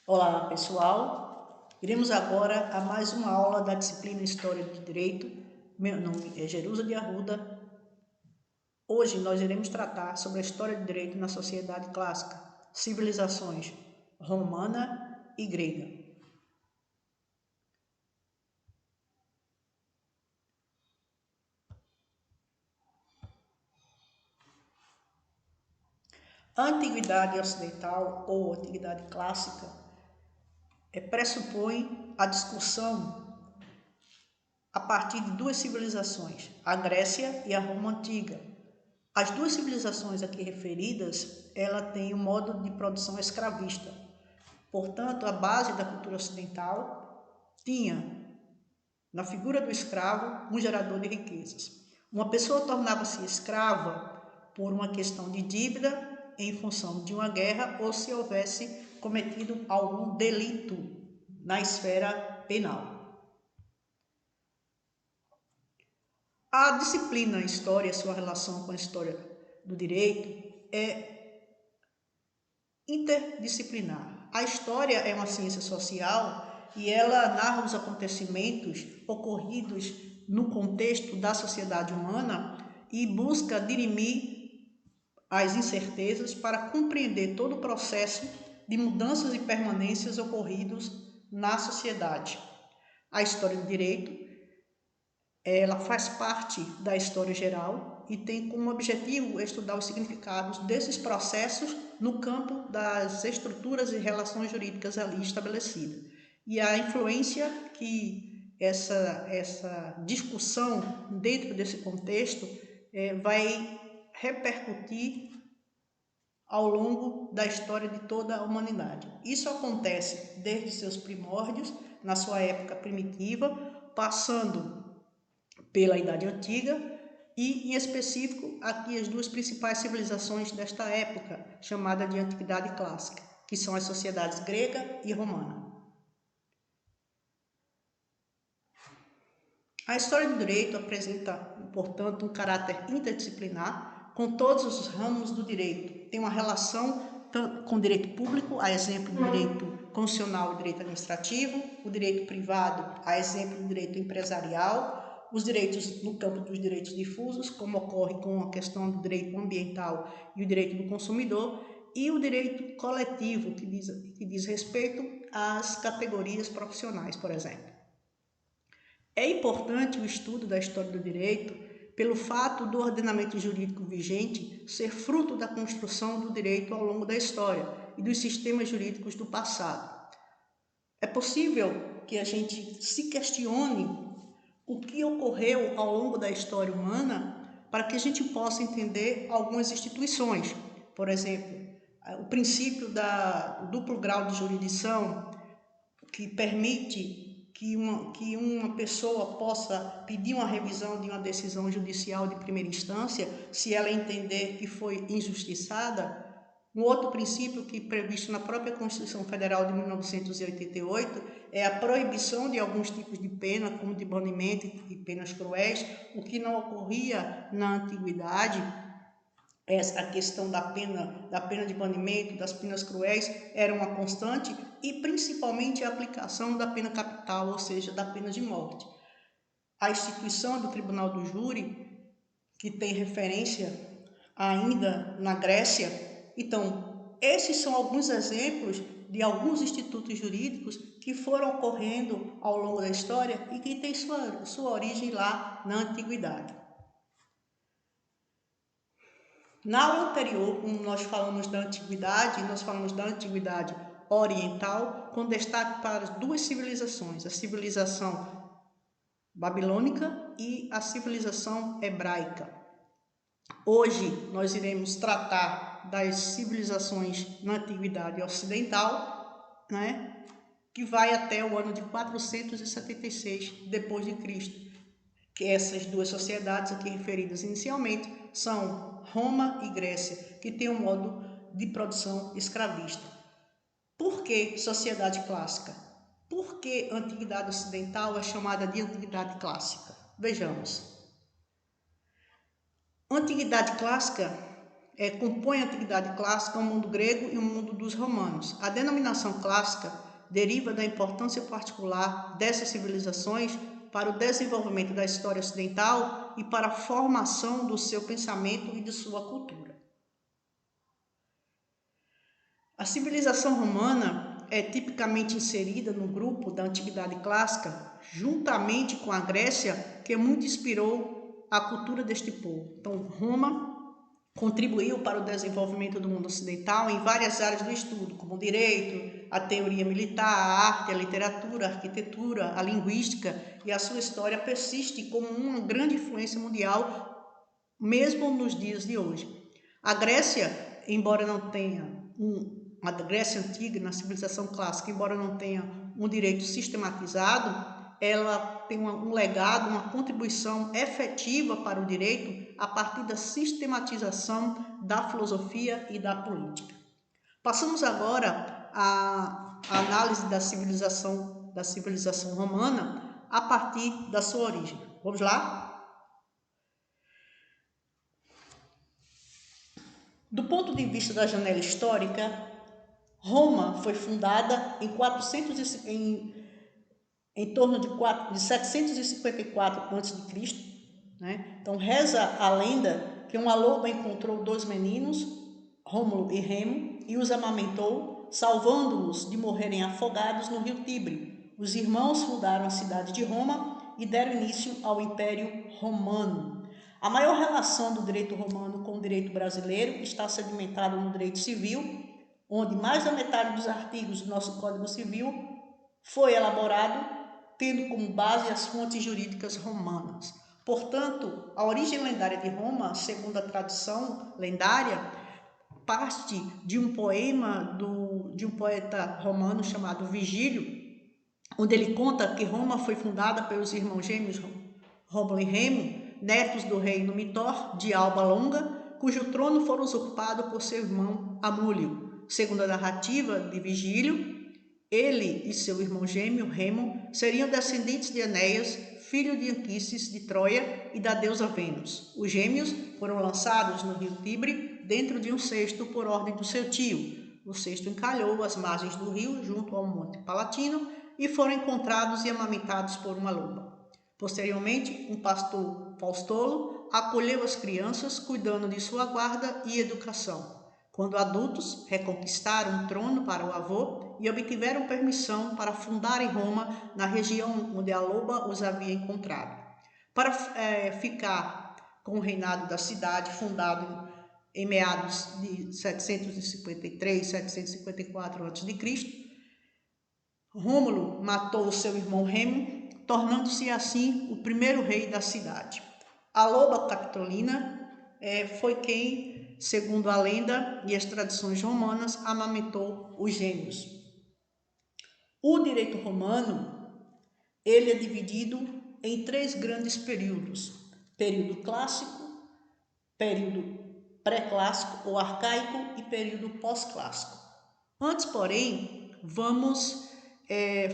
Olá, pessoal. Iremos agora a mais uma aula da disciplina História do Direito. Meu nome é Jerusa de Arruda. Hoje nós iremos tratar sobre a história do direito na sociedade clássica, civilizações romana e grega. A antiguidade ocidental ou antiguidade clássica pressupõe a discussão a partir de duas civilizações, a Grécia e a Roma Antiga. As duas civilizações aqui referidas, ela tem um modo de produção escravista. Portanto, a base da cultura ocidental tinha, na figura do escravo, um gerador de riquezas. Uma pessoa tornava-se escrava por uma questão de dívida em função de uma guerra ou se houvesse cometido algum delito na esfera penal. A disciplina História, sua relação com a história do direito, é interdisciplinar. A história é uma ciência social e ela narra os acontecimentos ocorridos no contexto da sociedade humana e busca dirimir as incertezas para compreender todo o processo de mudanças e permanências ocorridos na sociedade. A história do direito, ela faz parte da história geral e tem como objetivo estudar os significados desses processos no campo das estruturas e relações jurídicas ali estabelecidas. E a influência que essa discussão dentro desse contexto vai repercutir ao longo da história de toda a humanidade. Isso acontece desde seus primórdios, na sua época primitiva, passando pela Idade Antiga e, em específico, aqui as duas principais civilizações desta época, chamada de Antiguidade Clássica, que são as sociedades grega e romana. A história do direito apresenta, portanto, um caráter interdisciplinar com todos os ramos do direito. Tem uma relação com o direito público, a exemplo do direito constitucional e direito administrativo, o direito privado, a exemplo do direito empresarial, os direitos no campo dos direitos difusos, como ocorre com a questão do direito ambiental e o direito do consumidor, e o direito coletivo, que diz respeito às categorias profissionais, por exemplo. É importante o estudo da história do direito pelo fato do ordenamento jurídico vigente ser fruto da construção do direito ao longo da história e dos sistemas jurídicos do passado. É possível que a gente se questione o que ocorreu ao longo da história humana para que a gente possa entender algumas instituições. Por exemplo, o princípio do duplo grau de jurisdição, que permite que uma pessoa possa pedir uma revisão de uma decisão judicial de primeira instância, se ela entender que foi injustiçada. Um outro princípio que previsto na própria Constituição Federal de 1988 é a proibição de alguns tipos de pena, como de banimento e penas cruéis, o que não ocorria na antiguidade. A questão da pena de banimento, das penas cruéis, era uma constante, e principalmente a aplicação da pena capital, ou seja, da pena de morte. A instituição do Tribunal do Júri, que tem referência ainda na Grécia. Então, esses são alguns exemplos de alguns institutos jurídicos que foram ocorrendo ao longo da história e que têm sua origem lá na antiguidade. Na aula anterior, como nós falamos da antiguidade, nós falamos da antiguidade oriental, com destaque para as duas civilizações, a civilização babilônica e a civilização hebraica. Hoje nós iremos tratar das civilizações na antiguidade ocidental, que vai até o ano de 476 depois de Cristo. Que essas duas sociedades aqui referidas inicialmente são Roma e Grécia, que tem um modo de produção escravista. Por que sociedade clássica? Por que a antiguidade ocidental é chamada de antiguidade clássica? Vejamos. A antiguidade clássica compõe a antiguidade clássica, o mundo grego e o mundo dos romanos. A denominação clássica deriva da importância particular dessas civilizações para o desenvolvimento da história ocidental e para a formação do seu pensamento e de sua cultura. A civilização romana é tipicamente inserida no grupo da Antiguidade Clássica, juntamente com a Grécia, que muito inspirou a cultura deste povo. Então, Roma contribuiu para o desenvolvimento do mundo ocidental em várias áreas do estudo, como o direito, a teoria militar, a arte, a literatura, a arquitetura, a linguística, e a sua história persiste como uma grande influência mundial, mesmo nos dias de hoje. A Grécia, embora não tenha a Grécia Antiga, na civilização clássica, embora não tenha um direito sistematizado, ela tem um legado, uma contribuição efetiva para o direito a partir da sistematização da filosofia e da política. Passamos agora à análise da civilização romana a partir da sua origem. Vamos lá? Do ponto de vista da janela histórica, Roma foi fundada em torno de 754 a.C., né? Então reza a lenda que uma loba encontrou dois meninos, Rômulo e Remo, e os amamentou, salvando-os de morrerem afogados no rio Tibre. Os irmãos fundaram a cidade de Roma e deram início ao Império Romano. A maior relação do direito romano com o direito brasileiro está sedimentada no direito civil, onde mais da metade dos artigos do nosso Código Civil foi elaborado tendo como base as fontes jurídicas romanas. Portanto, a origem lendária de Roma, segundo a tradição lendária, parte de um poema de um poeta romano chamado Vigílio, onde ele conta que Roma foi fundada pelos irmãos gêmeos Rômulo e Remo, netos do rei Numitor de Alba Longa, cujo trono foi usurpado por seu irmão Amúlio. Segundo a narrativa de Vigílio, ele e seu irmão gêmeo, Remo, seriam descendentes de Enéas, filho de Anquises de Troia e da deusa Vênus. Os gêmeos foram lançados no rio Tibre dentro de um cesto por ordem do seu tio. O cesto encalhou às margens do rio, junto ao Monte Palatino, e foram encontrados e amamentados por uma loba. Posteriormente, um pastor Faustolo acolheu as crianças, cuidando de sua guarda e educação. Quando adultos, reconquistaram o trono para o avô e obtiveram permissão para fundarem Roma na região onde a loba os havia encontrado. Para ficar com o reinado da cidade, fundado em meados de 753, 754 a.C., Rômulo matou seu irmão Remo, tornando-se assim o primeiro rei da cidade. A loba Capitolina foi quem, segundo a lenda e as tradições romanas, amamentou os gêmeos. O direito romano, ele é dividido em três grandes períodos: período clássico, período pré-clássico ou arcaico e período pós-clássico. Antes, porém, vamos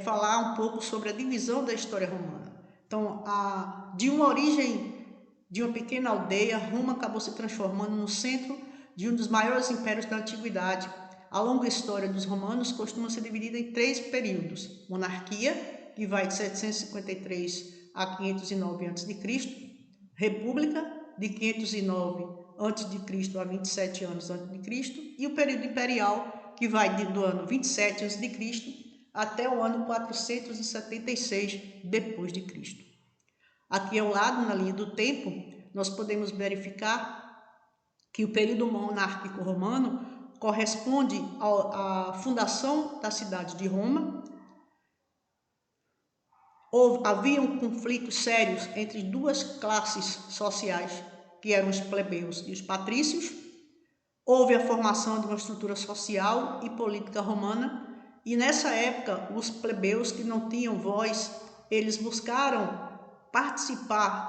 falar um pouco sobre a divisão da história romana. Então, de uma origem de uma pequena aldeia, Roma acabou se transformando no centro de um dos maiores impérios da antiguidade. A longa história dos romanos costuma ser dividida em três períodos: monarquia, que vai de 753 a 509 a.C., república, de 509 a.C. a 27 anos a.C., e o período imperial, que vai do ano 27 a.C. até o ano 476 d.C. Aqui ao lado, na linha do tempo, nós podemos verificar que o período monárquico romano corresponde à fundação da cidade de Roma. Haviam conflitos sérios entre duas classes sociais, que eram os plebeus e os patrícios. Houve a formação de uma estrutura social e política romana, e nessa época os plebeus que não tinham voz, eles buscaram participar,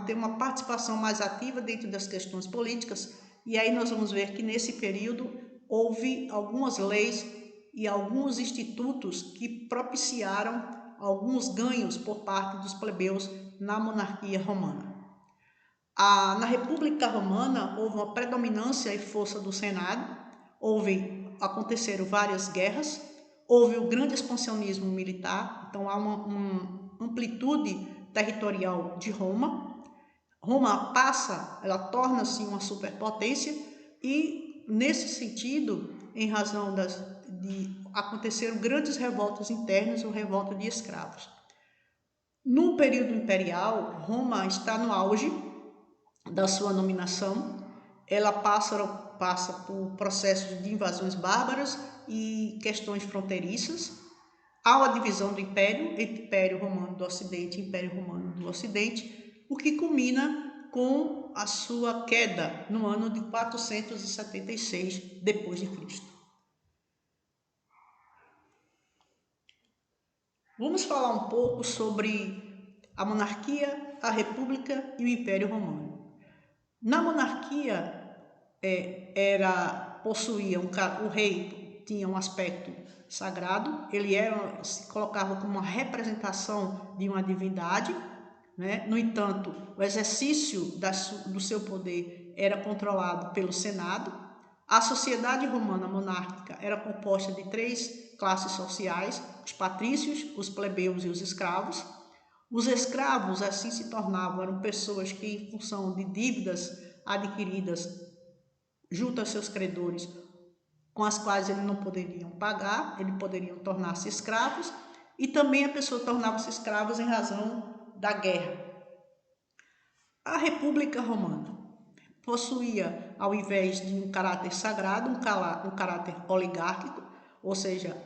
ter uma participação mais ativa dentro das questões políticas, e aí nós vamos ver que nesse período houve algumas leis e alguns institutos que propiciaram alguns ganhos por parte dos plebeus na monarquia romana. Na República Romana houve uma predominância e força do Senado, aconteceram várias guerras, houve o grande expansionismo militar, então há uma amplitude territorial de Roma. Roma ela torna-se uma superpotência e, nesse sentido, em razão de aconteceram grandes revoltas internas ou revolta de escravos. No período imperial, Roma está no auge da sua dominação. Ela passa por processos de invasões bárbaras e questões fronteiriças. Há uma divisão do Império entre Império Romano do Ocidente e Império Romano do Ocidente, o que culmina com a sua queda no ano de 476 depois de Cristo. Vamos falar um pouco sobre a monarquia, a república e o Império Romano. Na monarquia, o rei tinha um aspecto sagrado, ele se colocava como uma representação de uma divindade, né? No entanto, o exercício do seu poder era controlado pelo Senado. A sociedade romana monárquica era composta de 3 classes sociais: os patrícios, os plebeus e os escravos. Os escravos assim se tornavam, eram pessoas que, em função de dívidas adquiridas junto a seus credores, com as quais eles não poderiam pagar, eles poderiam tornar-se escravos, e também a pessoa tornava-se escrava em razão da guerra. A República Romana possuía, ao invés de um caráter sagrado, um caráter oligárquico, ou seja,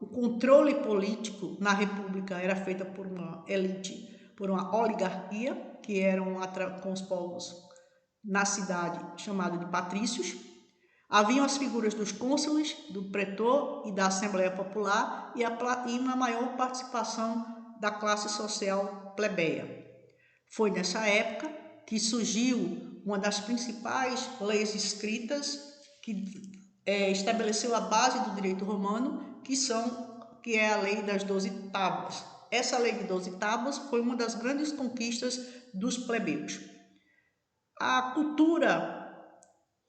o controle político na República era feito por uma elite, por uma oligarquia, que eram com os povos na cidade chamada de patrícios. Haviam as figuras dos cônsules, do pretor e da Assembleia Popular e uma maior participação da classe social plebeia. Foi nessa época que surgiu uma das principais leis escritas que estabeleceu a base do direito romano, que é a Lei das 12 Tábuas. Essa Lei de 12 Tábuas foi uma das grandes conquistas dos plebeus. A cultura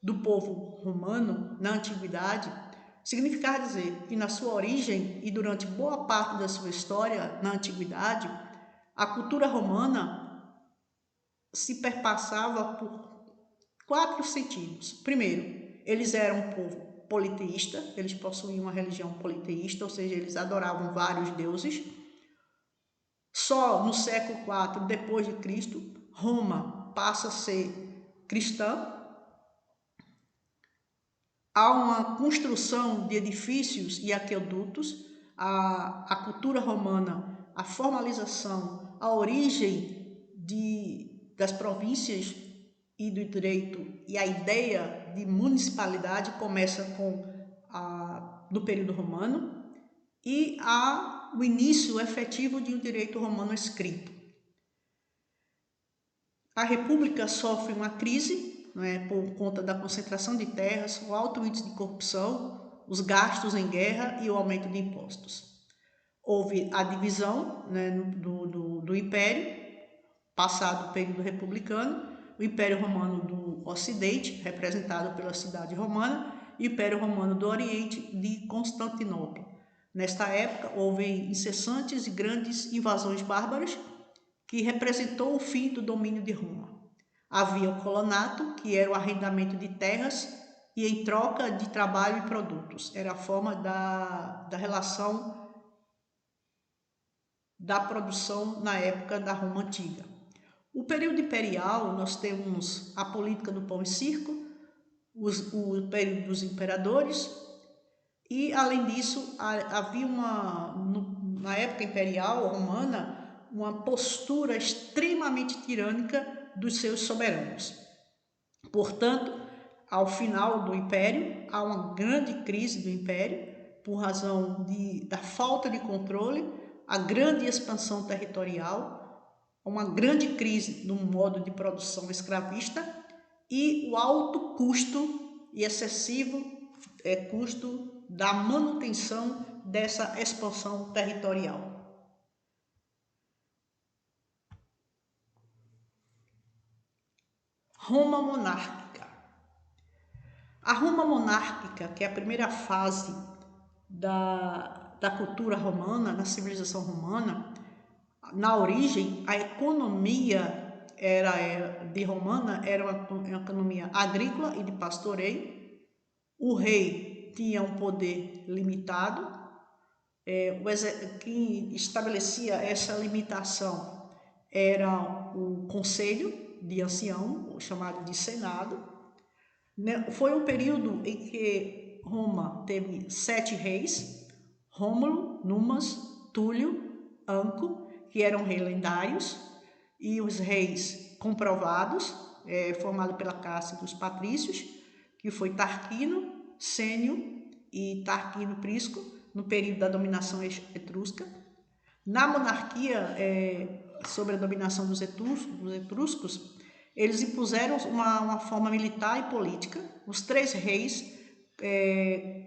do povo romano na antiguidade significava dizer que, na sua origem e durante boa parte da sua história na antiguidade, a cultura romana se perpassava por 4 sentidos. Primeiro, eles eram um povo politeísta, eles possuíam uma religião politeísta, ou seja, eles adoravam vários deuses. Só no século IV depois de Cristo, Roma passa a ser cristã. Há uma construção de edifícios e aquedutos. A cultura romana, a formalização, a origem das províncias e do direito e a ideia de municipalidade começa no período romano, e há o início efetivo de um direito romano escrito. A República sofre uma crise, por conta da concentração de terras, o alto índice de corrupção, os gastos em guerra e o aumento de impostos. Houve a divisão, do Império, passado o período republicano, o Império Romano do Ocidente, representado pela cidade romana, e o Império Romano do Oriente, de Constantinopla. Nesta época, houve incessantes e grandes invasões bárbaras, que representou o fim do domínio de Roma. Havia o colonato, que era o arrendamento de terras e em troca de trabalho e produtos. Era a forma da relação da produção na época da Roma Antiga. O período imperial, nós temos a política do pão e circo, o período dos imperadores, e além disso havia na época imperial romana uma postura extremamente tirânica dos seus soberanos. Portanto, ao final do Império, há uma grande crise do Império por razão da falta de controle, a grande expansão territorial, uma grande crise no modo de produção escravista e o alto custo e excessivo custo da manutenção dessa expansão territorial. Roma monárquica. A Roma monárquica, que é a primeira fase da cultura romana, da civilização romana, na origem, a economia de romana era uma economia agrícola e de pastoreio. O rei tinha um poder limitado. Quem estabelecia essa limitação era o conselho de ancião, chamado de senado. Foi um período em que Roma teve 7 reis: Rômulo, Numas, Túlio, Anco, que eram reis lendários, e os reis comprovados, formados pela classe dos patrícios, que foi Tarquino, Sênio e Tarquino Prisco, no período da dominação etrusca. Na monarquia, sobre a dominação dos etruscos, eles impuseram uma forma militar e política. Os 3 reis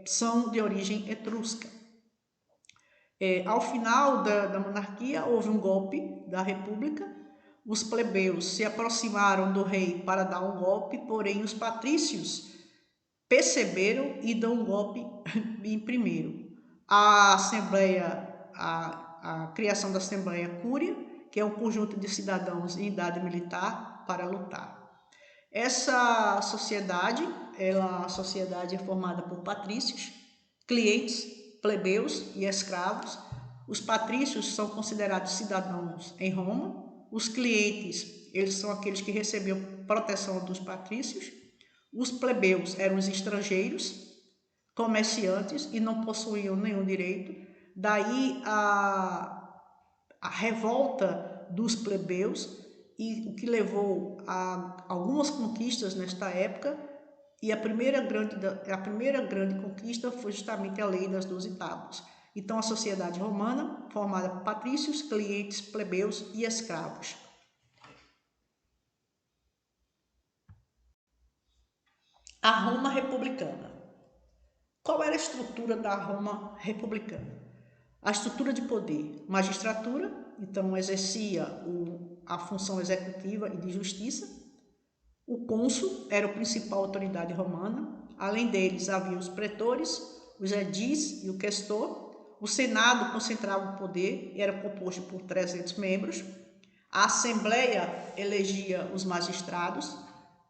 são de origem etrusca. Ao final da monarquia, houve um golpe da república. Os plebeus se aproximaram do rei para dar um golpe, porém os patrícios perceberam e dão um golpe em primeiro. A criação da Assembleia Cúria, que é um conjunto de cidadãos em idade militar para lutar. Essa sociedade, a sociedade é formada por patrícios, clientes, plebeus e escravos. Os patrícios são considerados cidadãos em Roma. Os clientes, eles são aqueles que recebiam proteção dos patrícios. Os plebeus eram os estrangeiros, comerciantes, e não possuíam nenhum direito. Daí a revolta dos plebeus, e o que levou a algumas conquistas nesta época. E a primeira grande conquista foi justamente a Lei das 12 Tábuas. Então, a sociedade romana, formada por patrícios, clientes, plebeus e escravos. A Roma republicana. Qual era a estrutura da Roma republicana? A estrutura de poder: magistratura, então exercia a função executiva e de justiça. O cônsul era a principal autoridade romana. Além deles, havia os pretores, os edis e o questor. O Senado concentrava o poder e era composto por 300 membros. A Assembleia elegia os magistrados,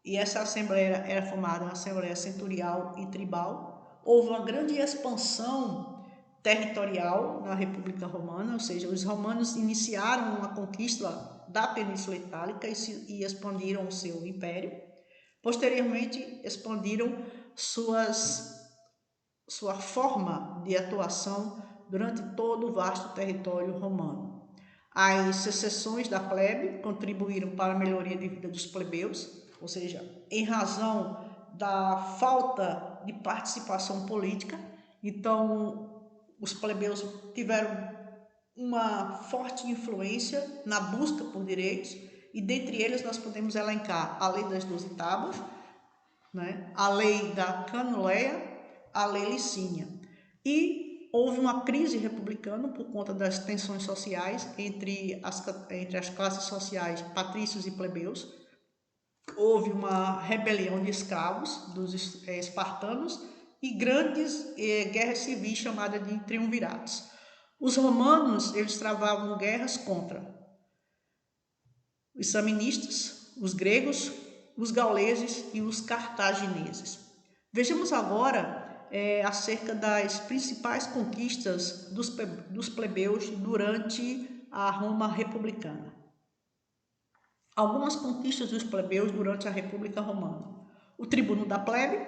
e essa Assembleia era formada uma Assembleia centurial e tribal. Houve uma grande expansão territorial na República Romana, ou seja, os romanos iniciaram uma conquista da Península Itálica e expandiram o seu império. Posteriormente, expandiram sua forma de atuação durante todo o vasto território romano. As secessões da plebe contribuíram para a melhoria de vida dos plebeus, ou seja, em razão da falta de participação política. Então, os plebeus tiveram uma forte influência na busca por direitos, e dentre eles nós podemos elencar a Lei das 12 Tábuas, a Lei da Canuleia, a Lei Licínia. E houve uma crise republicana por conta das tensões sociais entre as classes sociais patrícios e plebeus. Houve uma rebelião de escravos dos espartanos e grandes guerras civis chamadas de triunviratos. Os romanos, eles travavam guerras contra os saministas, os gregos, os gauleses e os cartagineses. Vejamos agora acerca das principais conquistas dos plebeus durante a Roma republicana. Algumas conquistas dos plebeus durante a República Romana: o tribuno da plebe,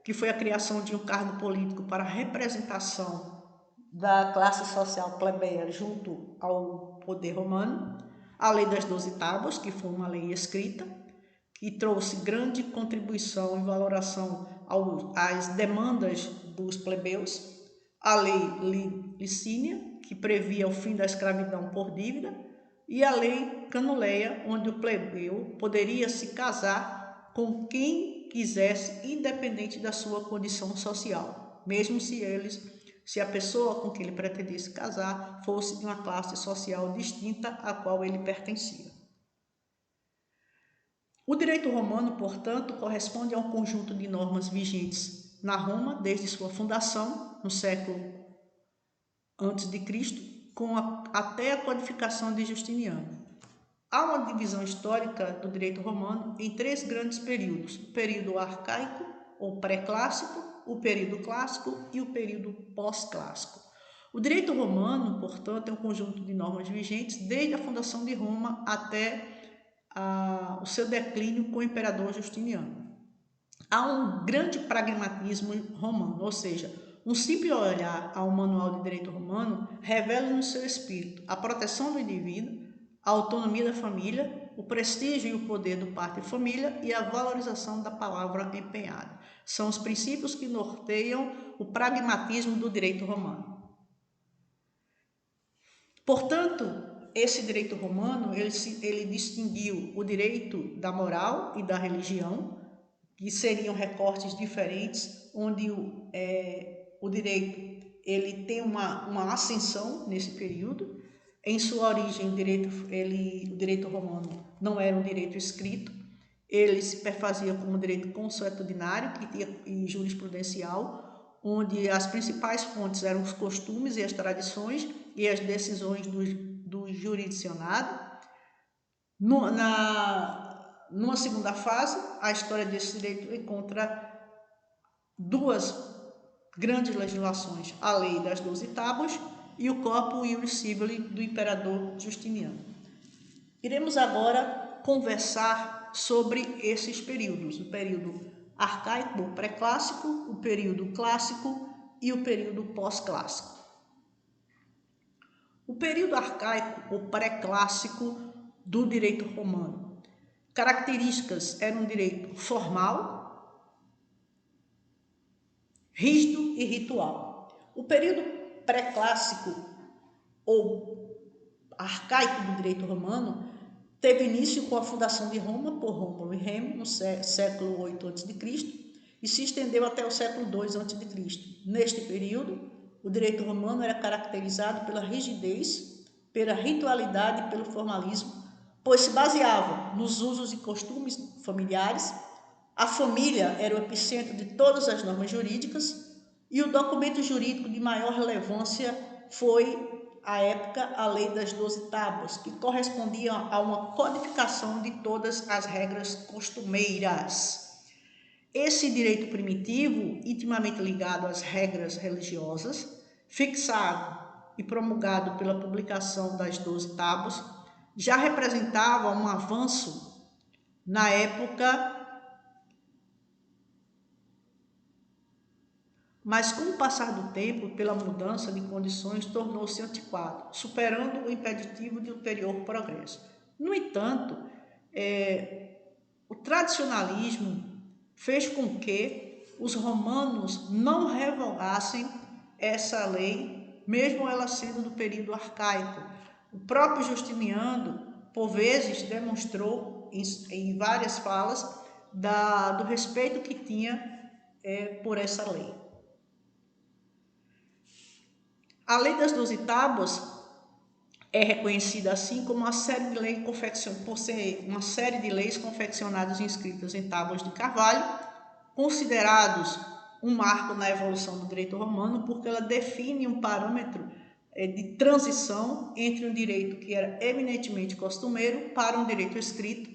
que foi a criação de um cargo político para a representação da classe social plebeia junto ao poder romano. A Lei das 12 Tábuas, que foi uma lei escrita, que trouxe grande contribuição e valoração às demandas dos plebeus. A Lei Licínia, que previa o fim da escravidão por dívida. E a Lei Canuleia, onde o plebeu poderia se casar com quem quisesse, independente da sua condição social, mesmo se a pessoa com quem ele pretendesse casar fosse de uma classe social distinta à qual ele pertencia. O direito romano, portanto, corresponde a um conjunto de normas vigentes na Roma desde sua fundação, no século a.C., até a codificação de Justiniano. Há uma divisão histórica do direito romano em 3 grandes períodos: o período arcaico ou pré-clássico, o período clássico e o período pós-clássico. O direito romano, portanto, é um conjunto de normas vigentes desde a fundação de Roma até o seu declínio com o imperador Justiniano. Há um grande pragmatismo romano, ou seja, um simples olhar ao manual de direito romano revela no seu espírito a proteção do indivíduo, a autonomia da família, o prestígio e o poder do pai e família e a valorização da palavra empenhada. São os princípios que norteiam o pragmatismo do direito romano. Portanto, esse direito romano, ele distinguiu o direito da moral e da religião, que seriam recortes diferentes, onde o direito ele tem uma ascensão nesse período. Em sua origem, o direito romano não era um direito escrito, ele se perfazia como direito consuetudinário e jurisprudencial, onde as principais fontes eram os costumes e as tradições e as decisões do jurisdicionado. Numa segunda fase, a história desse direito encontra 2 grandes legislações: a Lei das 12 Tábuas e o Corpus Iuris Civile do imperador Justiniano. Iremos agora conversar sobre esses períodos: o período arcaico ou pré-clássico, o período clássico e o período pós-clássico. O período arcaico ou pré-clássico do direito romano. Características: era um direito formal, rígido e ritual. O período pré-clássico ou arcaico do direito romano teve início com a fundação de Roma por Rômulo e Remo no século 8 a.C. e se estendeu até o século 2 a.C. Neste período, o direito romano era caracterizado pela rigidez, pela ritualidade e pelo formalismo, pois se baseava nos usos e costumes familiares. A família era o epicentro de todas as normas jurídicas e o documento jurídico de maior relevância foi, à época, a Lei das 12 Tábuas, que correspondia a uma codificação de todas as regras costumeiras. Esse direito primitivo, intimamente ligado às regras religiosas, fixado e promulgado pela publicação das 12 Tábuas, já representava um avanço na época, mas com o passar do tempo, pela mudança de condições, tornou-se antiquado, superando o impeditivo de ulterior progresso. No entanto, o tradicionalismo fez com que os romanos não revogassem essa lei, mesmo ela sendo do período arcaico. O próprio Justiniano, por vezes, demonstrou em várias falas do respeito que tinha por essa lei. A Lei das 12 Tábuas é reconhecida assim como uma série de leis por ser uma série de leis confeccionadas e inscritas em tábuas de carvalho, considerados um marco na evolução do direito romano, porque ela define um parâmetro de transição entre um direito que era eminentemente costumeiro para um direito escrito,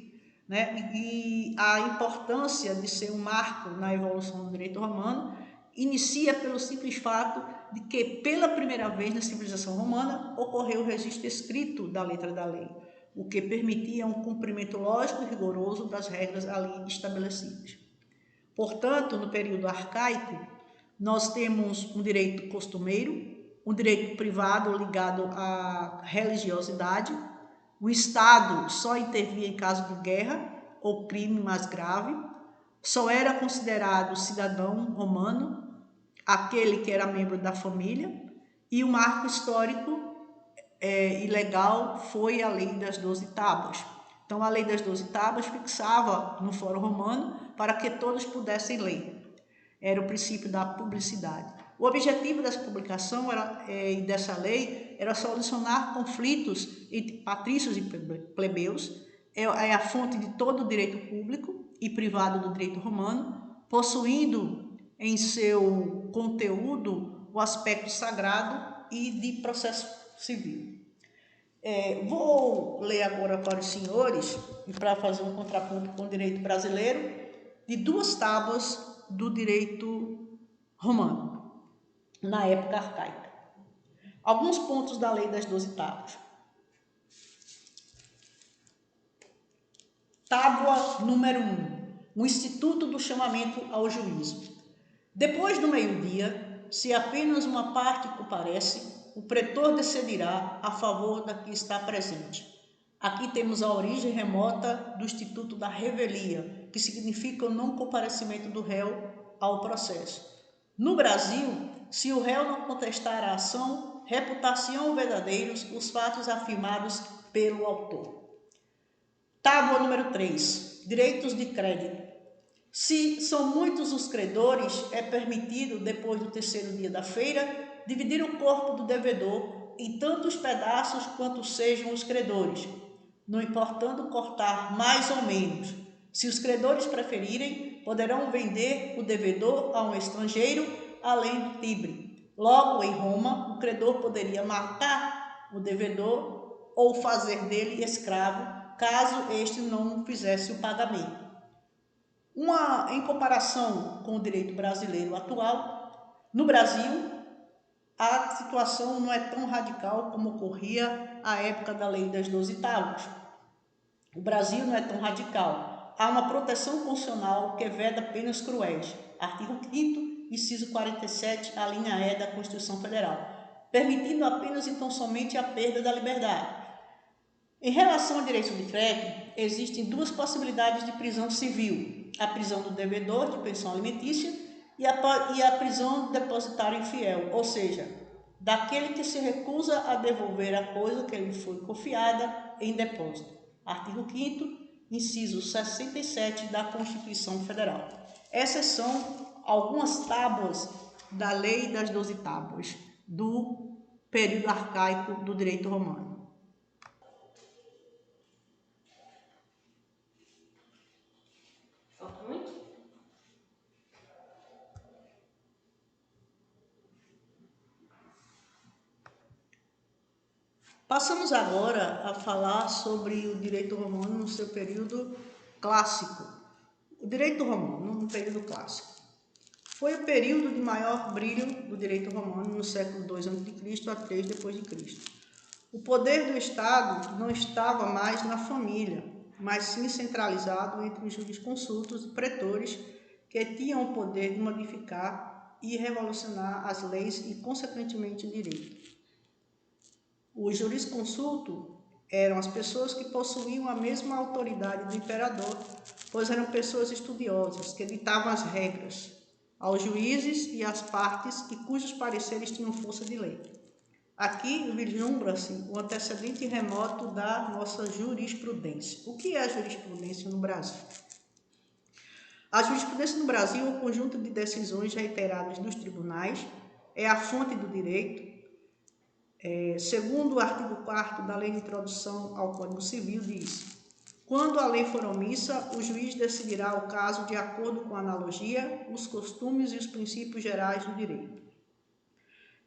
né? E a importância de ser um marco na evolução do direito romano inicia pelo simples fato de que, pela primeira vez na civilização romana, ocorreu o registro escrito da letra da lei, o que permitia um cumprimento lógico e rigoroso das regras ali estabelecidas. Portanto, no período arcaico, nós temos um direito costumeiro, um direito privado ligado à religiosidade. O Estado só intervia em caso de guerra ou crime mais grave. Só era considerado cidadão romano aquele que era membro da família, e o marco histórico e legal foi a Lei das 12 Tábuas. Então, a Lei das 12 Tábuas fixava no Fórum Romano para que todos pudessem ler. Era o princípio da publicidade. O objetivo dessa publicação e dessa lei era solucionar conflitos entre patrícios e plebeus é a fonte de todo o direito público e privado do direito romano, possuindo em seu conteúdo o aspecto sagrado e de processo civil. Vou ler agora para os senhores, e para fazer um contraponto com o direito brasileiro, de duas tábuas do direito romano, na época arcaica. Alguns pontos da lei das 12 tábuas. Tábua número 1, o instituto do chamamento ao juízo. Depois do meio-dia, se apenas uma parte comparece, o pretor decidirá a favor da que está presente. Aqui temos a origem remota do instituto da revelia, que significa o não comparecimento do réu ao processo. No Brasil, se o réu não contestar a ação, reputar-se-ão verdadeiros os fatos afirmados pelo autor. Tábua número 3, direitos de crédito. Se são muitos os credores, é permitido, depois do terceiro dia da feira, dividir o corpo do devedor em tantos pedaços quanto sejam os credores, não importando cortar mais ou menos. Se os credores preferirem, poderão vender o devedor a um estrangeiro, além do Tibre. Logo, em Roma, o credor poderia matar o devedor ou fazer dele escravo, caso este não fizesse o pagamento. Em comparação com o direito brasileiro atual, no Brasil, a situação não é tão radical como ocorria à época da lei das 12 tábuas. O Brasil não é tão radical. Há uma proteção constitucional que veda penas cruéis. Artigo 5º, inciso 47, a linha E da Constituição Federal, permitindo apenas e tão somente a perda da liberdade. Em relação ao direito de crédito, existem duas possibilidades de prisão civil: a prisão do devedor de pensão alimentícia e a prisão do depositário infiel, ou seja, daquele que se recusa a devolver a coisa que lhe foi confiada em depósito. Artigo 5º, inciso 67 da Constituição Federal. Essas são algumas tábuas da Lei das 12 Tábuas, do período arcaico do direito romano. Passamos agora a falar sobre o direito romano no seu período clássico. O direito romano no período clássico foi o período de maior brilho do direito romano no século II a.C. a 3 d.C. O poder do Estado não estava mais na família, mas sim centralizado entre os jurisconsultos e pretores, que tinham o poder de modificar e revolucionar as leis e, consequentemente, o direito. Os jurisconsultos eram as pessoas que possuíam a mesma autoridade do imperador, pois eram pessoas estudiosas que ditavam as regras aos juízes e às partes e cujos pareceres tinham força de lei. Aqui vislumbra-se o antecedente remoto da nossa jurisprudência. O que é a jurisprudência no Brasil? A jurisprudência no Brasil é um conjunto de decisões reiteradas dos tribunais, é a fonte do direito. Segundo o artigo 4º da Lei de Introdução ao Código Civil, diz: quando a lei for omissa, o juiz decidirá o caso de acordo com a analogia, os costumes e os princípios gerais do direito.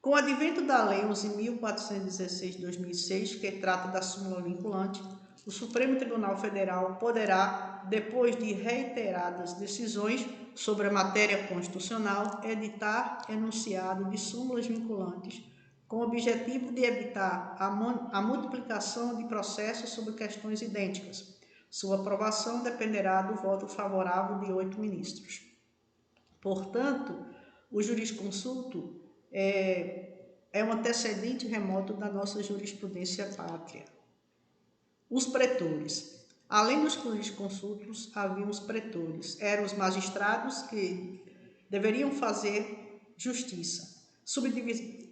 Com o advento da Lei 11.416 de 2006, que trata da súmula vinculante, o Supremo Tribunal Federal poderá, depois de reiteradas decisões sobre a matéria constitucional, editar enunciado de súmulas vinculantes, com o objetivo de evitar a multiplicação de processos sobre questões idênticas. Sua aprovação dependerá do voto favorável de 8 ministros. Portanto, o jurisconsulto é um antecedente remoto da nossa jurisprudência pátria. Os pretores. Além dos jurisconsultos, havia os pretores. Eram os magistrados que deveriam fazer justiça.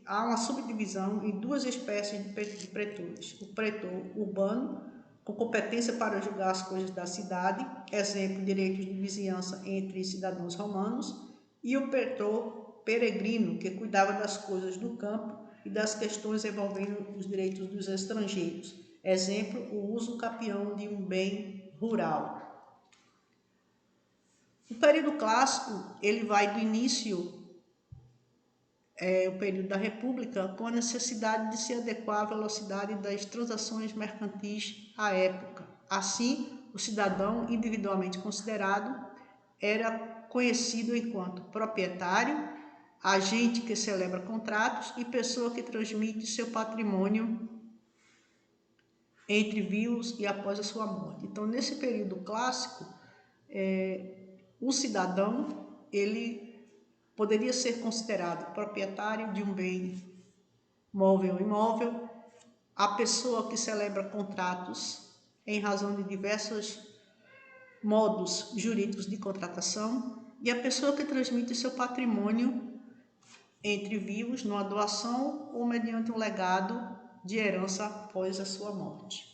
Há uma subdivisão em duas espécies de pretores. O pretor urbano, com competência para julgar as coisas da cidade, exemplo, direitos de vizinhança entre cidadãos romanos, e o pretor peregrino, que cuidava das coisas do campo e das questões envolvendo os direitos dos estrangeiros, Exemplo, o uso capião de um bem rural. O período clássico, ele vai do início, o período da República, com a necessidade de se adequar à velocidade das transações mercantis à época. Assim, o cidadão individualmente considerado era conhecido enquanto proprietário, agente que celebra contratos e pessoa que transmite seu patrimônio entre vivos e após a sua morte. Então, nesse período clássico, o cidadão, ele poderia ser considerado proprietário de um bem móvel ou imóvel, a pessoa que celebra contratos em razão de diversos modos jurídicos de contratação e a pessoa que transmite seu patrimônio entre vivos numa doação ou mediante um legado de herança após a sua morte.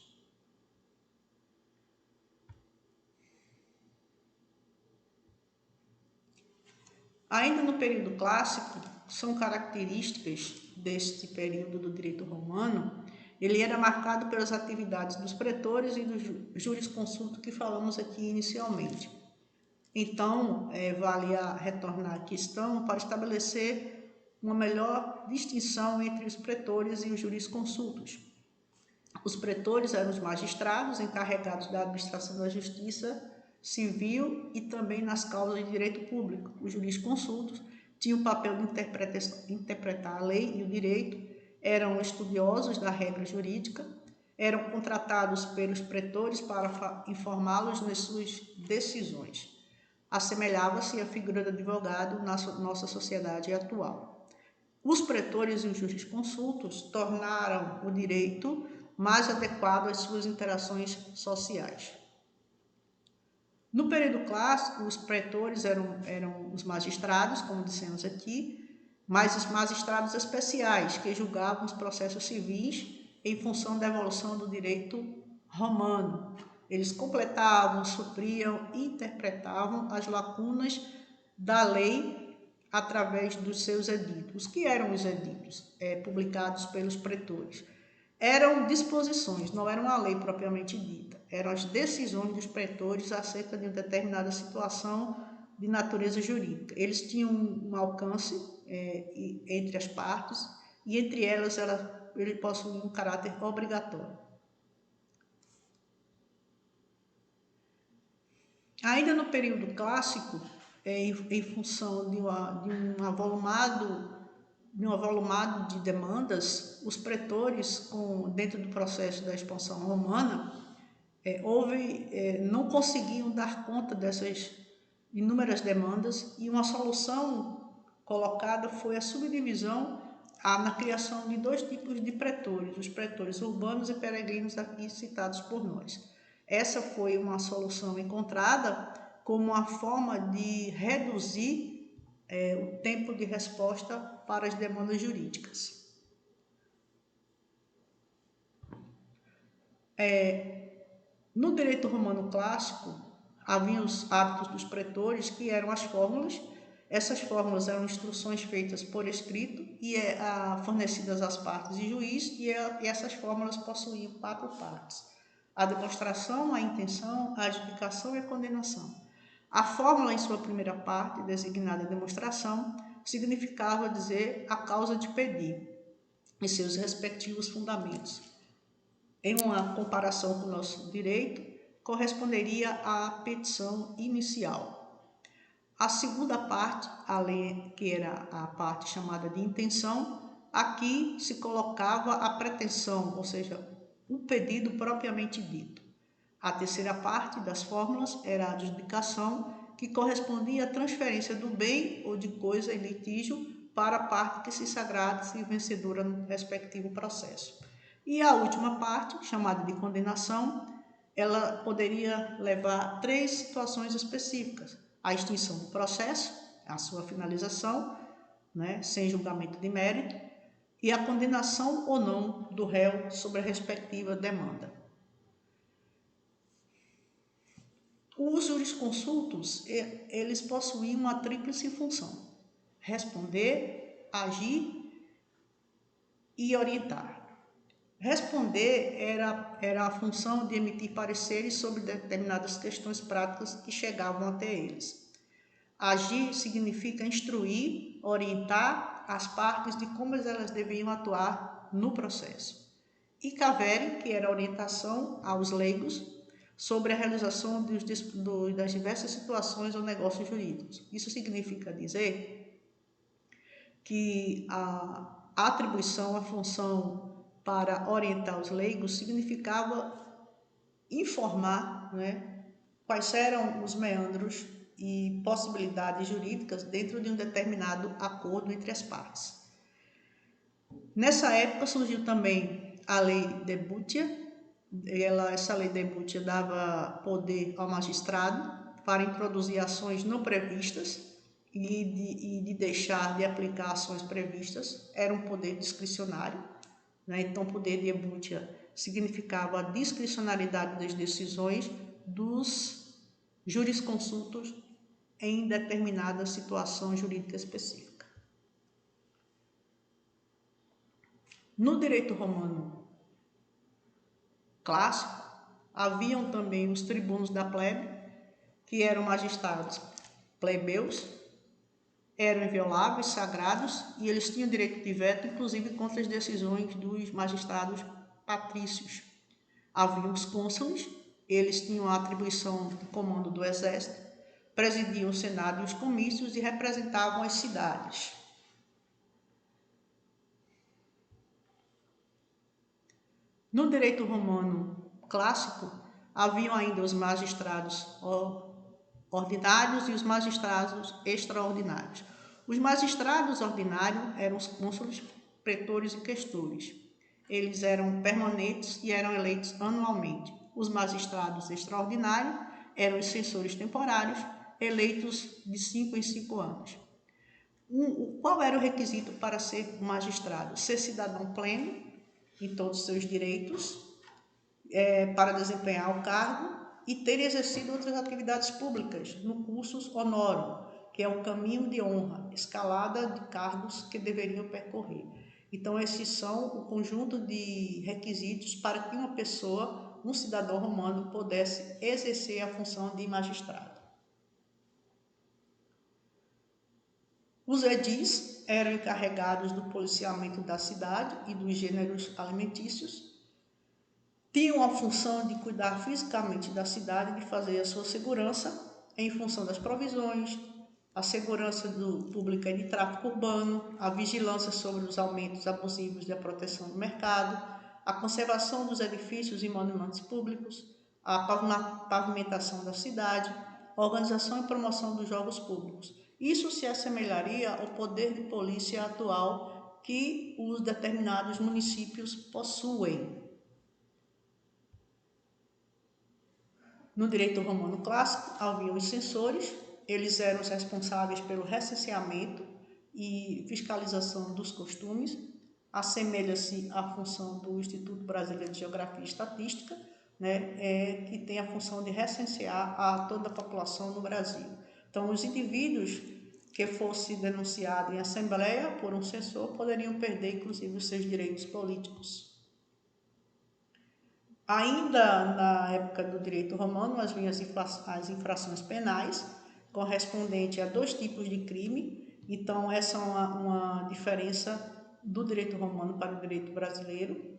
Ainda no período clássico, são características deste período do direito romano, ele era marcado pelas atividades dos pretores e do jurisconsulto que falamos aqui inicialmente. Então, vale a retornar à questão para estabelecer uma melhor distinção entre os pretores e os jurisconsultos. Os pretores eram os magistrados encarregados da administração da justiça civil e também nas causas de direito público. Os jurisconsultos tinham o papel de interpretar a lei e o direito, eram estudiosos da regra jurídica, eram contratados pelos pretores para informá-los nas suas decisões. Assemelhava-se à figura do advogado na nossa sociedade atual. Os pretores e os jurisconsultos tornaram o direito mais adequado às suas interações sociais. No período clássico, os pretores eram os magistrados, como dissemos aqui, mas os magistrados especiais, que julgavam os processos civis em função da evolução do direito romano. Eles completavam, supriam e interpretavam as lacunas da lei através dos seus editos. O que eram os editos publicados pelos pretores? Eram disposições, não era uma lei propriamente dita, eram as decisões dos pretores acerca de uma determinada situação de natureza jurídica. Eles tinham um alcance entre as partes e entre elas ele possuía um caráter obrigatório. Ainda no período clássico, em função de um avolumado de demandas, os pretores, dentro do processo da expansão romana, não conseguiam dar conta dessas inúmeras demandas e uma solução colocada foi a subdivisão na criação de dois tipos de pretores, os pretores urbanos e peregrinos aqui citados por nós. Essa foi uma solução encontrada como uma forma de reduzir o tempo de resposta para as demandas jurídicas. No direito romano clássico, havia os hábitos dos pretores, que eram as fórmulas. Essas fórmulas eram instruções feitas por escrito e fornecidas às partes e juiz, e essas fórmulas possuíam 4 partes: a demonstração, a intenção, a adjudicação e a condenação. A fórmula, em sua primeira parte, designada demonstração, significava dizer a causa de pedir e seus respectivos fundamentos. Em uma comparação com o nosso direito, corresponderia à petição inicial. A segunda parte, que era a parte chamada de intenção, aqui se colocava a pretensão, ou seja, o pedido propriamente dito. A terceira parte das fórmulas era a adjudicação, que correspondia à transferência do bem ou de coisa em litígio para a parte que se sagrasse vencedora no respectivo processo. E a última parte, chamada de condenação, ela poderia levar a 3 situações específicas: a extinção do processo, a sua finalização, sem julgamento de mérito, e a condenação ou não do réu sobre a respectiva demanda. Os jurisconsultos, eles possuíam uma tríplice função: responder, agir e orientar. Responder era a função de emitir pareceres sobre determinadas questões práticas que chegavam até eles. Agir significa instruir, orientar as partes de como elas deviam atuar no processo. E cavere, que era a orientação aos leigos sobre a realização das diversas situações ou negócios jurídicos. Isso significa dizer que a atribuição, a função para orientar os leigos significava informar, né, quais eram os meandros e possibilidades jurídicas dentro de um determinado acordo entre as partes. Nessa época surgiu também a Lei de Bútia. Essa Lei de Bútia dava poder ao magistrado para introduzir ações não previstas e de deixar de aplicar ações previstas. Era um poder discricionário, né? Então, o poder de Bútia significava a discricionalidade das decisões dos jurisconsultos em determinada situação jurídica específica. No direito romano clássico, haviam também os tribunos da plebe, que eram magistrados plebeus, eram invioláveis, sagrados, e eles tinham direito de veto, inclusive contra as decisões dos magistrados patrícios. Haviam os cônsules, eles tinham a atribuição de comando do exército, presidiam o Senado e os comícios e representavam as cidades. No direito romano clássico, haviam ainda os magistrados ordinários e os magistrados extraordinários. Os magistrados ordinários eram os cônsules, pretores e questores. Eles eram permanentes e eram eleitos anualmente. Os magistrados extraordinários eram os censores temporários, eleitos de 5 em 5 anos. Qual era o requisito para ser magistrado? Ser cidadão pleno em todos os seus direitos, para desempenhar o cargo e ter exercido outras atividades públicas no cursus honorum, que é o caminho de honra, escalada de cargos que deveriam percorrer. Então, esses são o conjunto de requisitos para que uma pessoa, um cidadão romano, pudesse exercer a função de magistrado. Os edis eram encarregados do policiamento da cidade e dos gêneros alimentícios, tinham a função de cuidar fisicamente da cidade e de fazer a sua segurança em função das provisões, a segurança pública e de tráfico urbano, a vigilância sobre os aumentos abusivos da proteção do mercado, a conservação dos edifícios e monumentos públicos, a pavimentação da cidade, a organização e promoção dos jogos públicos. Isso se assemelharia ao poder de polícia atual que os determinados municípios possuem. No direito romano clássico, haviam os censores, eles eram os responsáveis pelo recenseamento e fiscalização dos costumes, assemelha-se à função do Instituto Brasileiro de Geografia e Estatística, né, que tem a função de recensear a toda a população no Brasil. Então, os indivíduos que fossem denunciados em assembleia por um censor poderiam perder, inclusive, os seus direitos políticos. Ainda na época do direito romano, haviam as infrações penais, correspondente a 2 tipos de crime. Então, essa é uma diferença do direito romano para o direito brasileiro.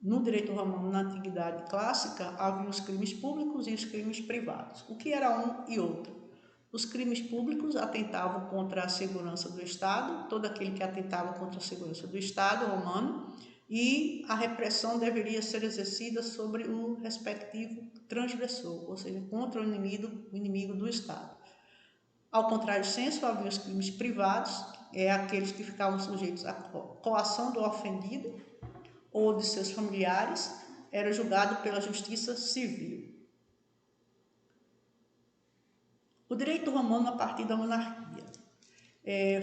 No direito romano, na Antiguidade Clássica, havia os crimes públicos e os crimes privados. O que era um e outro? Os crimes públicos atentavam contra a segurança do Estado, todo aquele que atentava contra a segurança do Estado romano, e a repressão deveria ser exercida sobre o respectivo transgressor, ou seja, contra o inimigo do Estado. Ao contrário senso, havia os crimes privados, aqueles que ficavam sujeitos à coação do ofendido ou de seus familiares, era julgado pela justiça civil. O direito romano a partir da monarquia.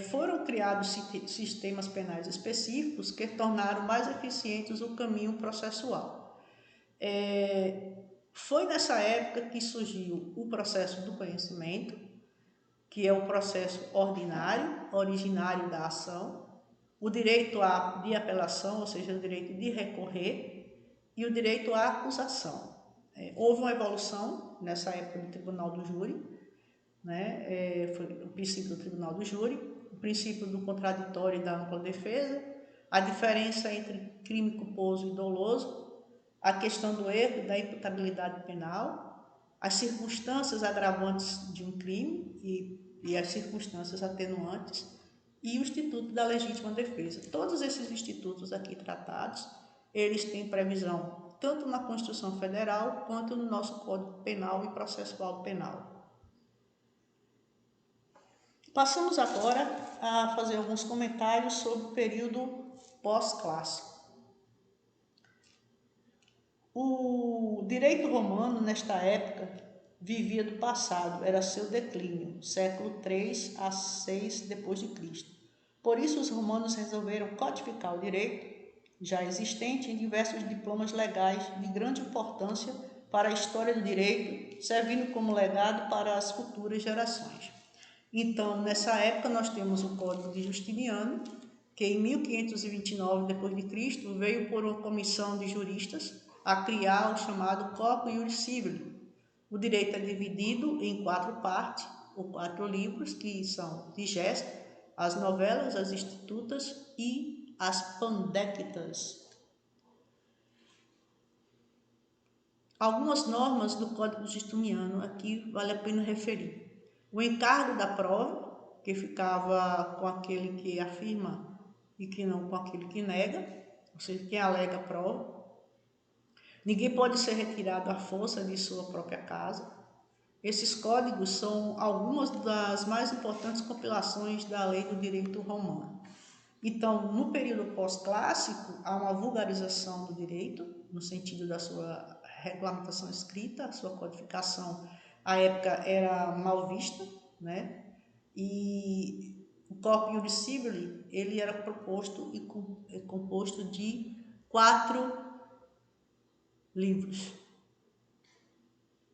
Foram criados sistemas penais específicos que tornaram mais eficientes o caminho processual. Foi nessa época que surgiu o processo do conhecimento, que é o processo ordinário, originário da ação, o direito de apelação, ou seja, o direito de recorrer, e o direito à acusação. Houve uma evolução nessa época do Tribunal do Júri, né? Foi o princípio do Tribunal do Júri, o princípio do contraditório e da ampla defesa, a diferença entre crime culposo e doloso, a questão do erro, da imputabilidade penal, as circunstâncias agravantes de um crime e as circunstâncias atenuantes, e o Instituto da Legítima Defesa. Todos esses institutos aqui tratados, eles têm previsão tanto na Constituição Federal quanto no nosso Código Penal e Processual Penal. Passamos agora a fazer alguns comentários sobre o período pós-clássico. O direito romano, nesta época, vivia do passado, era seu declínio, século 3 a 6 depois de Cristo. Por isso, os romanos resolveram codificar o direito já existente em diversos diplomas legais de grande importância para a história do direito, servindo como legado para as futuras gerações. Então, nessa época, nós temos o Código de Justiniano, que em 1529 d.C. veio por uma comissão de juristas a criar o chamado Corpus Iuris Civile. O direito é dividido em 4 partes, ou 4 livros, que são o digesto, as novelas, as institutas e as pandectas. Algumas normas do Código Justiniano aqui vale a pena referir. O encargo da prova, que ficava com aquele que afirma e que não com aquele que nega, ou seja, quem alega a prova. Ninguém pode ser retirado à força de sua própria casa. Esses códigos são algumas das mais importantes compilações da lei do direito romano. Então, no período pós-clássico, há uma vulgarização do direito, no sentido da sua regulamentação escrita, sua codificação, à época era mal vista, né? E o Corpus Iuris Civile, ele era proposto e composto de 4 livros.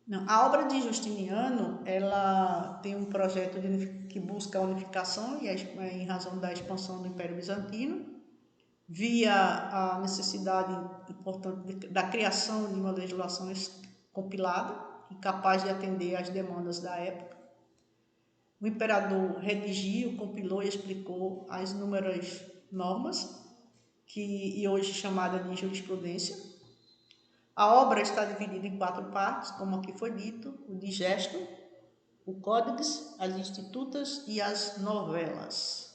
Não, a obra de Justiniano, ela tem um projeto que busca a unificação e em razão da expansão do Império Bizantino, via a necessidade importante da criação de uma legislação compilada e capaz de atender às demandas da época. O imperador redigiu, compilou e explicou as inúmeras normas, e hoje chamada de jurisprudência. A obra está dividida em 4 partes, como aqui foi dito: o digesto, o códex, as institutas e as novelas.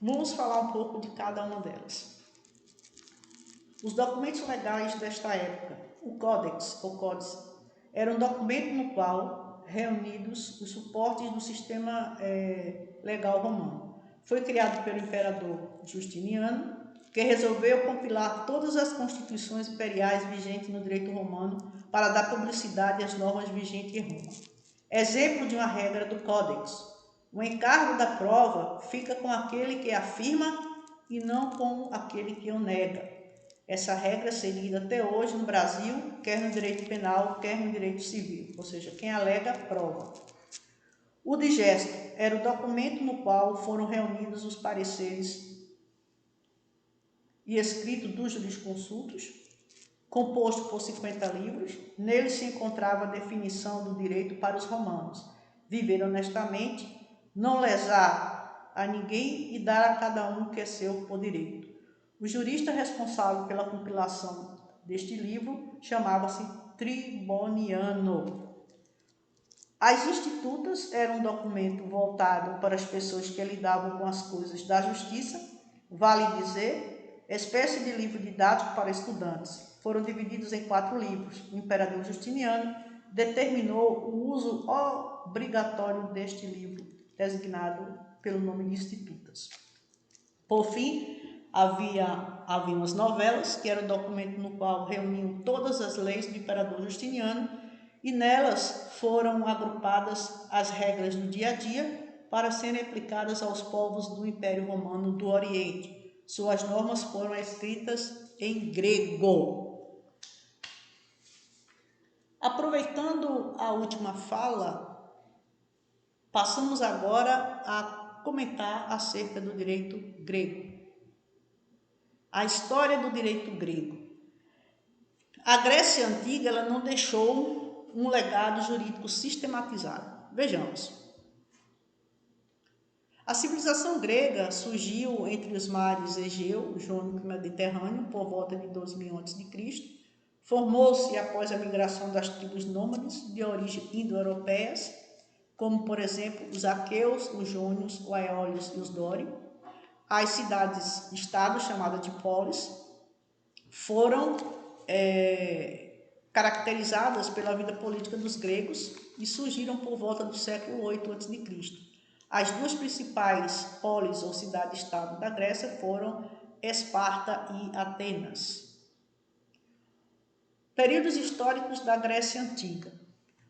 Vamos falar um pouco de cada uma delas. Os documentos legais desta época, o códex ou códice, era um documento no qual reunidos os suportes do sistema legal romano. Foi criado pelo imperador Justiniano, que resolveu compilar todas as constituições imperiais vigentes no direito romano para dar publicidade às normas vigentes em Roma. Exemplo de uma regra do Códex: o encargo da prova fica com aquele que afirma e não com aquele que o nega. Essa regra é seguida até hoje no Brasil, quer no direito penal, quer no direito civil, ou seja, quem alega prova. O digesto era o documento no qual foram reunidos os pareceres e escrito dos jurisconsultos, composto por 50 livros. Nele se encontrava a definição do direito para os romanos: viver honestamente, não lesar a ninguém e dar a cada um o que é seu por direito. O jurista responsável pela compilação deste livro chamava-se Triboniano. As institutas eram um documento voltado para as pessoas que lidavam com as coisas da justiça, vale dizer, espécie de livro didático para estudantes. Foram divididos em 4 livros. O imperador Justiniano determinou o uso obrigatório deste livro, designado pelo nome de institutas. Por fim, havia as novelas, que era o documento no qual reuniam todas as leis do imperador Justiniano, e nelas foram agrupadas as regras do dia a dia para serem aplicadas aos povos do Império Romano do Oriente. Suas normas foram escritas em grego. Aproveitando a última fala, passamos agora a comentar acerca do direito grego. A história do direito grego. A Grécia Antiga ela não deixou um legado jurídico sistematizado. Vejamos. A civilização grega surgiu entre os mares Egeu, Jônico e Mediterrâneo por volta de 2000 a.C. Formou-se após a migração das tribos nômades de origem indo-europeias, como, por exemplo, os aqueus, os jônios, os aeólios e os dórios. As cidades-estados, chamadas de polis, foram caracterizadas pela vida política dos gregos e surgiram por volta do século 8 a.C. As duas principais polis ou cidades-estado da Grécia foram Esparta e Atenas. Períodos históricos da Grécia Antiga.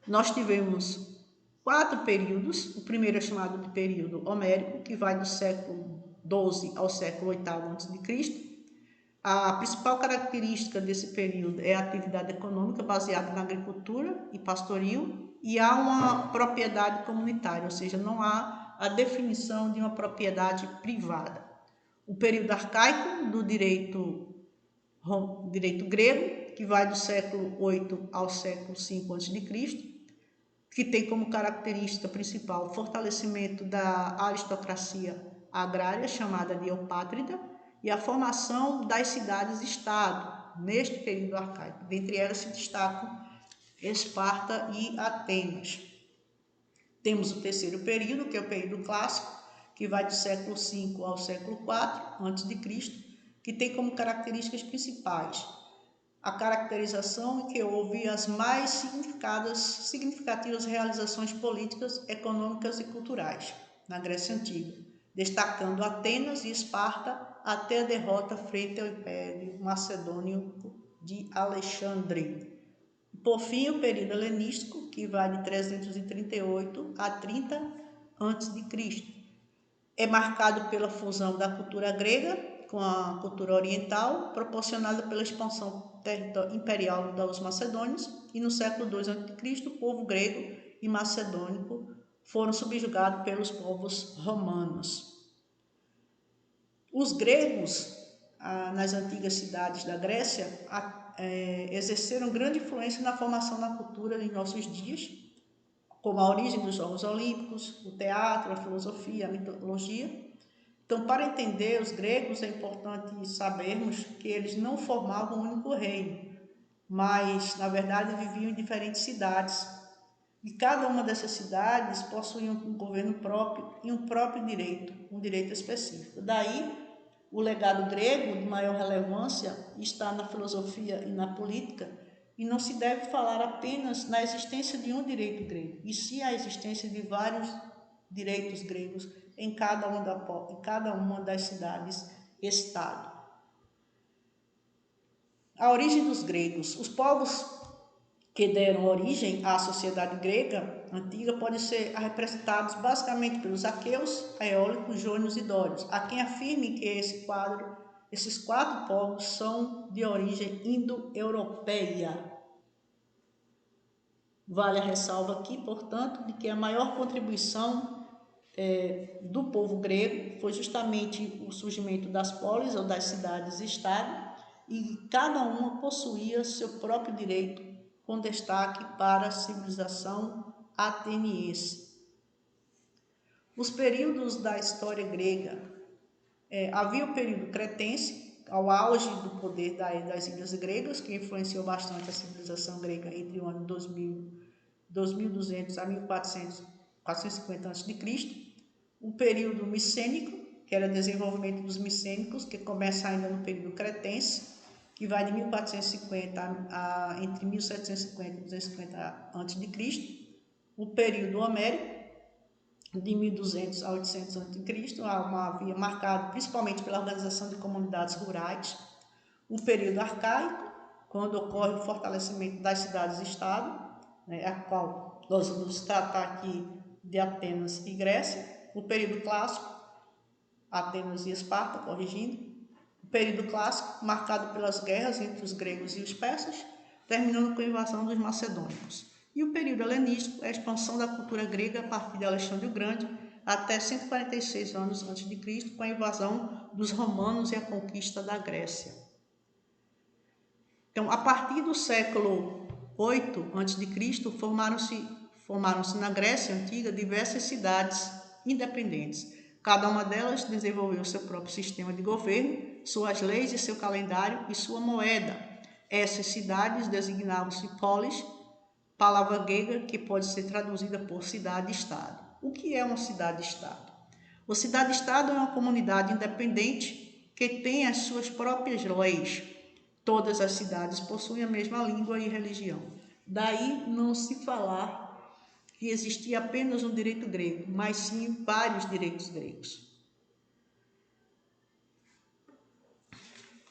Nós tivemos 4 períodos. O primeiro é chamado de período homérico, que vai do século 12 ao século 8 a.C. A principal característica desse período é a atividade econômica baseada na agricultura e pastoril, e há uma propriedade comunitária, ou seja, não há a definição de uma propriedade privada. O período arcaico do direito grego, que vai do século 8 ao século 5 a.C., que tem como característica principal o fortalecimento da aristocracia agrária, chamada de eupátrida, e a formação das cidades-estado neste período arcaico. Dentre elas se destacam Esparta e Atenas. Temos o terceiro período, que é o período clássico, que vai do século 5 ao século 4 a.C., que tem como características principais a caracterização em que houve as mais significativas realizações políticas, econômicas e culturais na Grécia Antiga, destacando Atenas e Esparta até a derrota frente ao Império Macedônio de Alexandre. Por fim, o período helenístico, que vai de 338 a 30 a.C. É marcado pela fusão da cultura grega com a cultura oriental, proporcionada pela expansão imperial dos macedônios, e no século II a.C., o povo grego e macedônico foram subjugados pelos povos romanos. Os gregos, nas antigas cidades da Grécia, exerceram grande influência na formação da cultura em nossos dias, como a origem dos Jogos Olímpicos, o teatro, a filosofia, a mitologia. Então, para entender os gregos, é importante sabermos que eles não formavam um único reino, mas, na verdade, viviam em diferentes cidades. E cada uma dessas cidades possuía um governo próprio e um próprio direito, um direito específico. Daí, o legado grego de maior relevância está na filosofia e na política, e não se deve falar apenas na existência de um direito grego, e sim a existência de vários direitos gregos em cada uma das cidades-estado. A origem dos gregos. Os povos que deram origem à sociedade grega antiga podem ser representados basicamente pelos aqueus, aeólicos, jônios e dórios. Há quem afirme que esses 4 povos são de origem indo-europeia. Vale a ressalva aqui, portanto, de que a maior contribuição do povo grego foi justamente o surgimento das polis ou das cidades-estado, e cada uma possuía seu próprio direito, com destaque para a civilização ateniense. Os períodos da história grega. Havia o período cretense, ao auge do poder das ilhas gregas, que influenciou bastante a civilização grega entre o ano 2200 a 1450 a.C. O período micênico, que era o desenvolvimento dos micênicos, que começa ainda no período cretense, que vai de 1450 entre 1750 e 250 a.C. O período homérico, de 1200 a 800 a.C., havia marcado principalmente pela organização de comunidades rurais. O período arcaico, quando ocorre o fortalecimento das cidades-estado, a qual nós vamos tratar aqui de Atenas e Grécia. O período clássico, Atenas e Esparta, corrigindo. O período clássico, marcado pelas guerras entre os gregos e os persas, terminando com a invasão dos macedônicos. E o período helenístico é a expansão da cultura grega a partir de Alexandre o Grande, até 146 anos antes de Cristo, com a invasão dos romanos e a conquista da Grécia. Então, a partir do século 8 a.C., formaram-se na Grécia Antiga diversas cidades independentes. Cada uma delas desenvolveu seu próprio sistema de governo, suas leis e seu calendário e sua moeda. Essas cidades designavam-se polis, palavra grega que pode ser traduzida por cidade-estado. O que é uma cidade-estado? Uma cidade-estado é uma comunidade independente que tem as suas próprias leis. Todas as cidades possuem a mesma língua e religião. Daí não se falar que existia apenas um direito grego, mas sim vários direitos gregos.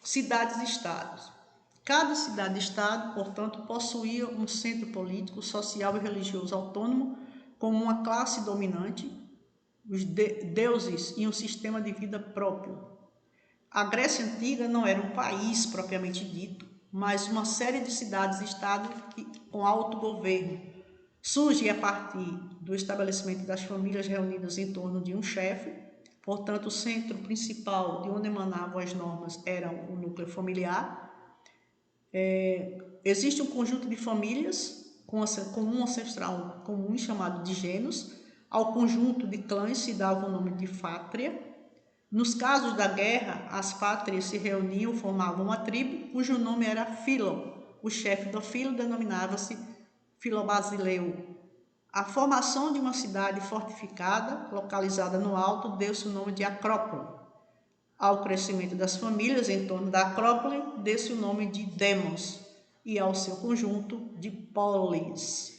Cidades-estados. Cada cidade-estado, portanto, possuía um centro político, social e religioso autônomo, como uma classe dominante, os deuses e um sistema de vida próprio. A Grécia Antiga não era um país propriamente dito, mas uma série de cidades-estado com autogoverno. Surge a partir do estabelecimento das famílias reunidas em torno de um chefe, portanto, o centro principal de onde emanavam as normas era o núcleo familiar. Existe um conjunto de famílias com um ancestral comum chamado de gênus. Ao conjunto de clãs se dava o nome de fátria. Nos casos da guerra, as fátrias se reuniam, formavam uma tribo, cujo nome era Filo. O chefe do filo denominava-se Filobasileu. A formação de uma cidade fortificada, localizada no alto, deu-se o nome de Acrópole. Ao crescimento das famílias em torno da Acrópole, deu-se o nome de Demos, e ao seu conjunto de polis.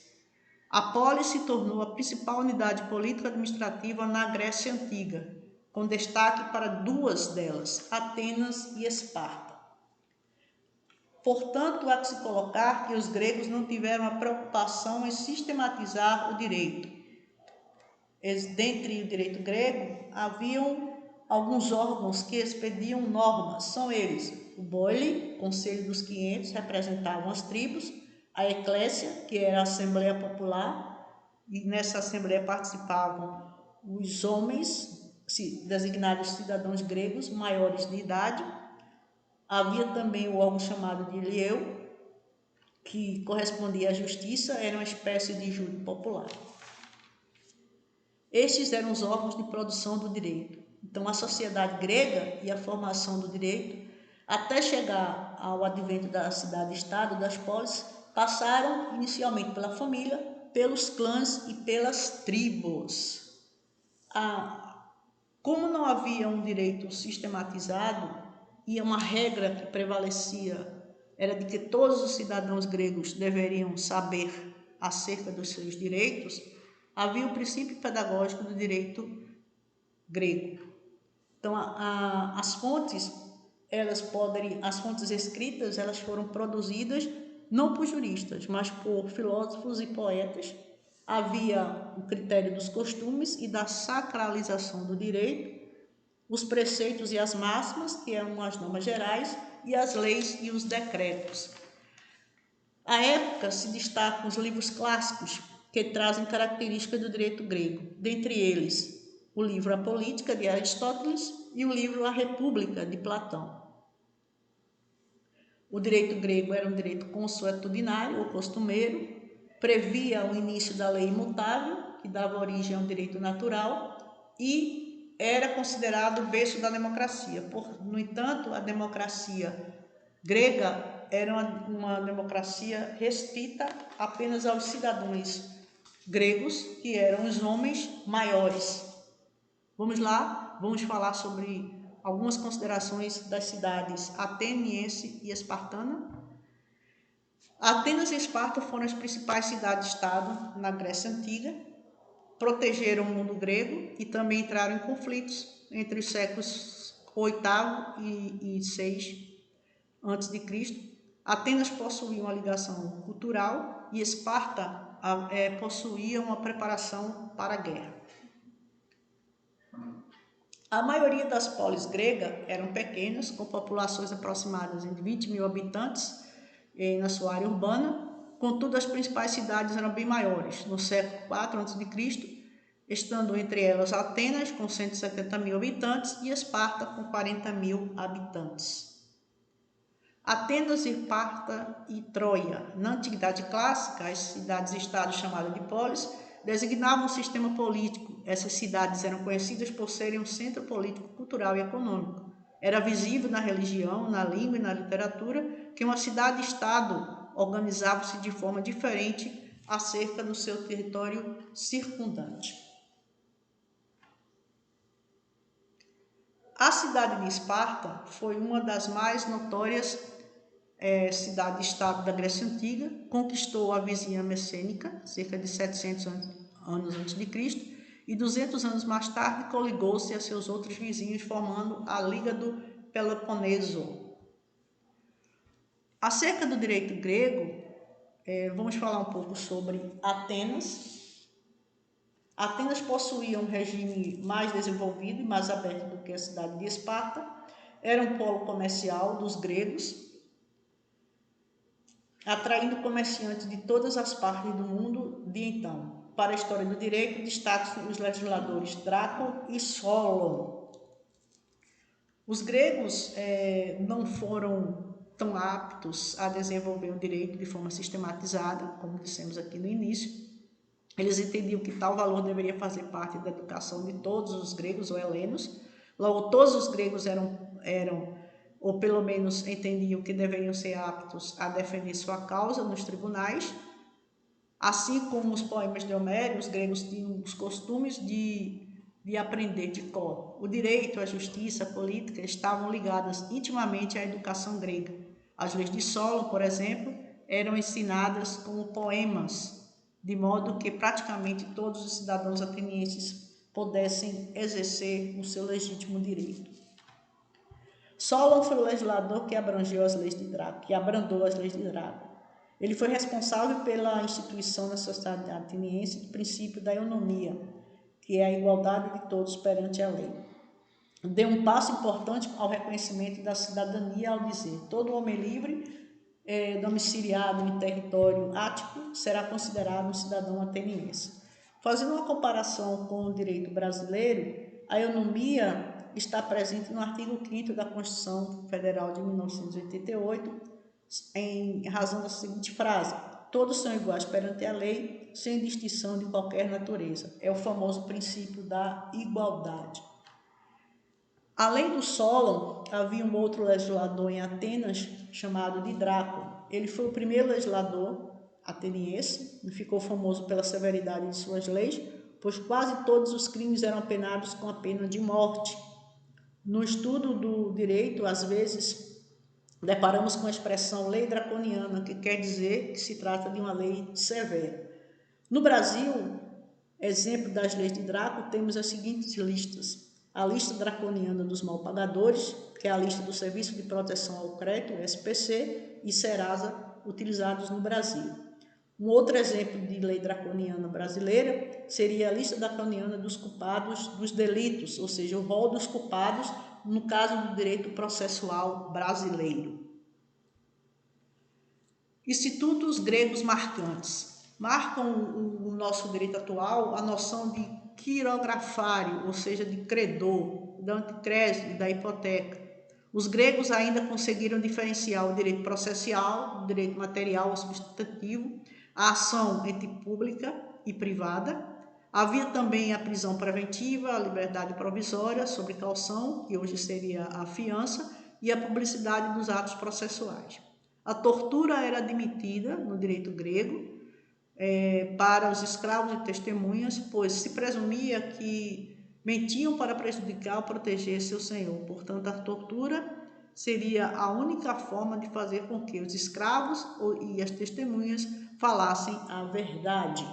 A polis se tornou a principal unidade político-administrativa na Grécia Antiga, com destaque para duas delas, Atenas e Esparta. Portanto, há que se colocar que os gregos não tiveram a preocupação em sistematizar o direito. Dentre o direito grego, haviam alguns órgãos que expediam normas. São eles o Boile, Conselho dos 500, representavam as tribos, a Eclésia, que era a Assembleia Popular, e nessa Assembleia participavam os homens, designados cidadãos gregos maiores de idade. Havia também o órgão chamado de Lieu, que correspondia à justiça, era uma espécie de júri popular. Estes eram os órgãos de produção do direito. Então, a sociedade grega e a formação do direito, até chegar ao advento da cidade-estado, das polis, passaram inicialmente pela família, pelos clãs e pelas tribos. Como não havia um direito sistematizado, e uma regra que prevalecia era de que todos os cidadãos gregos deveriam saber acerca dos seus direitos, havia o princípio pedagógico do direito grego. Então, as fontes escritas, elas foram produzidas não por juristas, mas por filósofos e poetas. Havia o critério dos costumes e da sacralização do direito, os preceitos e as máximas, que eram as normas gerais, e as leis e os decretos. À época se destacam os livros clássicos que trazem características do direito grego, dentre eles o livro A Política, de Aristóteles, e o livro A República, de Platão. O direito grego era um direito consuetudinário ou costumeiro, previa o início da lei imutável, que dava origem ao direito natural, e era considerado o berço da democracia. No entanto, a democracia grega era uma democracia restrita apenas aos cidadãos gregos, que eram os homens maiores. Vamos lá, vamos falar sobre algumas considerações das cidades ateniense e espartana. Atenas e Esparta foram as principais cidades-estado na Grécia Antiga, protegeram o mundo grego e também entraram em conflitos entre os séculos VIII e VI a.C. Atenas possuía uma ligação cultural e Esparta possuía uma preparação para a guerra. A maioria das polis gregas eram pequenas, com populações aproximadas de 20 mil habitantes na sua área urbana. Contudo, as principais cidades eram bem maiores. No século IV a.C., estando entre elas Atenas, com 170 mil habitantes, e Esparta, com 40 mil habitantes. Atenas, Esparta e Troia. Na Antiguidade Clássica, as cidades-estados chamadas de polis designavam um sistema político. Essas cidades eram conhecidas por serem um centro político, cultural e econômico. Era visível na religião, na língua e na literatura que uma cidade-estado organizava-se de forma diferente acerca do seu território circundante. A cidade de Esparta foi uma das mais notórias cidade-estado da Grécia Antiga, conquistou a vizinha messênica, cerca de 700 anos antes de Cristo, e 200 anos mais tarde coligou-se a seus outros vizinhos, formando a Liga do Peloponeso. Acerca do direito grego, vamos falar um pouco sobre Atenas. Atenas possuía um regime mais desenvolvido e mais aberto do que a cidade de Esparta. Era um polo comercial dos gregos, atraindo comerciantes de todas as partes do mundo de então. Para a história do direito, destacam os legisladores Drácon e Solon. Os gregos não foram tão aptos a desenvolver o direito de forma sistematizada, como dissemos aqui no início. Eles entendiam que tal valor deveria fazer parte da educação de todos os gregos ou helenos. Logo, todos os gregos eram ou pelo menos entendiam que deveriam ser aptos a defender sua causa nos tribunais. Assim como os poemas de Homero, os gregos tinham os costumes de aprender de cor. O direito, a justiça, a política estavam ligadas intimamente à educação grega. As leis de Solon, por exemplo, eram ensinadas como poemas, de modo que praticamente todos os cidadãos atenienses pudessem exercer o seu legítimo direito. Solon foi o legislador que abrandou as leis de Drácon. Ele foi responsável pela instituição na sociedade ateniense do princípio da eunomia, que é a igualdade de todos perante a lei. Deu um passo importante ao reconhecimento da cidadania ao dizer: todo homem livre, domiciliado em território ático, será considerado um cidadão ateniense. Fazendo uma comparação com o direito brasileiro, a eunomia está presente no artigo 5º da Constituição Federal de 1988, em razão da seguinte frase: todos são iguais perante a lei, sem distinção de qualquer natureza. É o famoso princípio da igualdade. Além do Solon, havia um outro legislador em Atenas, chamado de Drácon. Ele foi o primeiro legislador ateniense e ficou famoso pela severidade de suas leis, pois quase todos os crimes eram penados com a pena de morte. No estudo do direito, às vezes, deparamos com a expressão lei draconiana, que quer dizer que se trata de uma lei severa. No Brasil, exemplo das leis de Drácon, temos as seguintes listas: a lista draconiana dos malpagadores, que é a lista do Serviço de Proteção ao Crédito, SPC, e Serasa, utilizados no Brasil. Um outro exemplo de lei draconiana brasileira seria a lista draconiana dos culpados dos delitos, ou seja, o rol dos culpados no caso do direito processual brasileiro. Institutos gregos marcantes. Marcam o nosso direito atual a noção de quirografário, ou seja, de credor, do anticrédito e da hipoteca. Os gregos ainda conseguiram diferenciar o direito processual, o direito material ou substantivo, a ação entre pública e privada. Havia também a prisão preventiva, a liberdade provisória sob caução, que hoje seria a fiança, e a publicidade dos atos processuais. A tortura era admitida no direito grego para os escravos e testemunhas, pois se presumia que mentiam para prejudicar ou proteger seu senhor. Portanto, a tortura seria a única forma de fazer com que os escravos e as testemunhas falassem a verdade.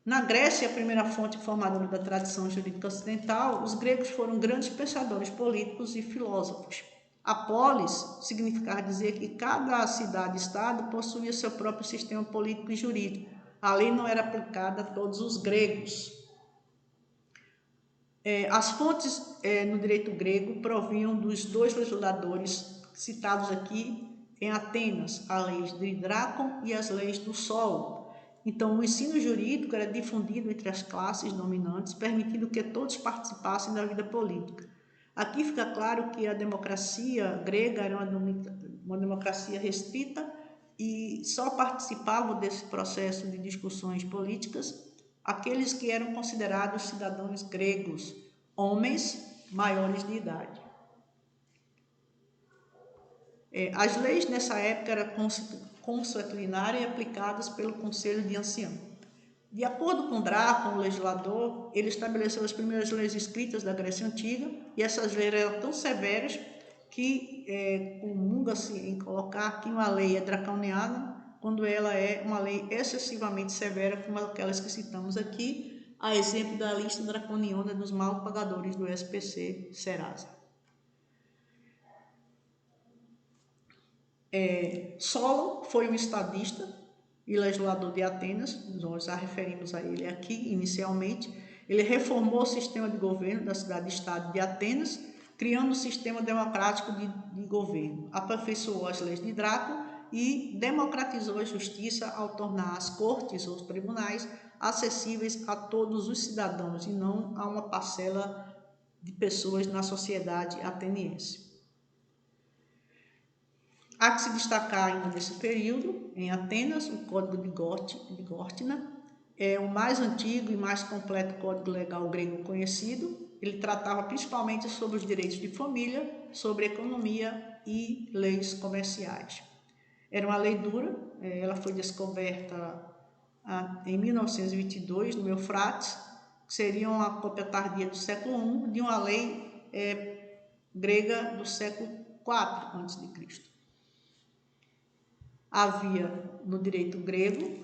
Na Grécia, a primeira fonte formadora da tradição jurídica ocidental, os gregos foram grandes pensadores políticos e filósofos. A polis significava dizer que cada cidade-estado possuía seu próprio sistema político e jurídico. A lei não era aplicada a todos os gregos. As fontes no direito grego provinham dos dois legisladores citados aqui em Atenas, as leis de Drácon e as leis do Solon. Então, o ensino jurídico era difundido entre as classes dominantes, permitindo que todos participassem da vida política. Aqui fica claro que a democracia grega era uma democracia restrita e só participavam desse processo de discussões políticas aqueles que eram considerados cidadãos gregos, homens maiores de idade. As leis nessa época eram consuetudinárias e aplicadas pelo Conselho de Anciãos. De acordo com Drácon, o legislador, ele estabeleceu as primeiras leis escritas da Grécia Antiga, e essas leis eram tão severas que comunga-se em colocar que uma lei é draconiana quando ela é uma lei excessivamente severa, como aquelas que citamos aqui, a exemplo da lista draconiana dos mal pagadores do SPC Serasa. Solon foi um estadista e legislador de Atenas, nós já referimos a ele aqui inicialmente. Ele reformou o sistema de governo da cidade-estado de Atenas, criando um sistema democrático de governo. Aperfeiçoou as leis de Drácon e democratizou a justiça ao tornar as cortes ou os tribunais acessíveis a todos os cidadãos e não a uma parcela de pessoas na sociedade ateniense. Há que se destacar ainda nesse período, em Atenas, o Código de Górtina é o mais antigo e mais completo código legal grego conhecido. Ele tratava principalmente sobre os direitos de família, sobre economia e leis comerciais. Era uma lei dura, ela foi descoberta em 1922 no Eufrates, que seria uma cópia tardia do século I de uma lei grega do século IV a.C. Havia no direito grego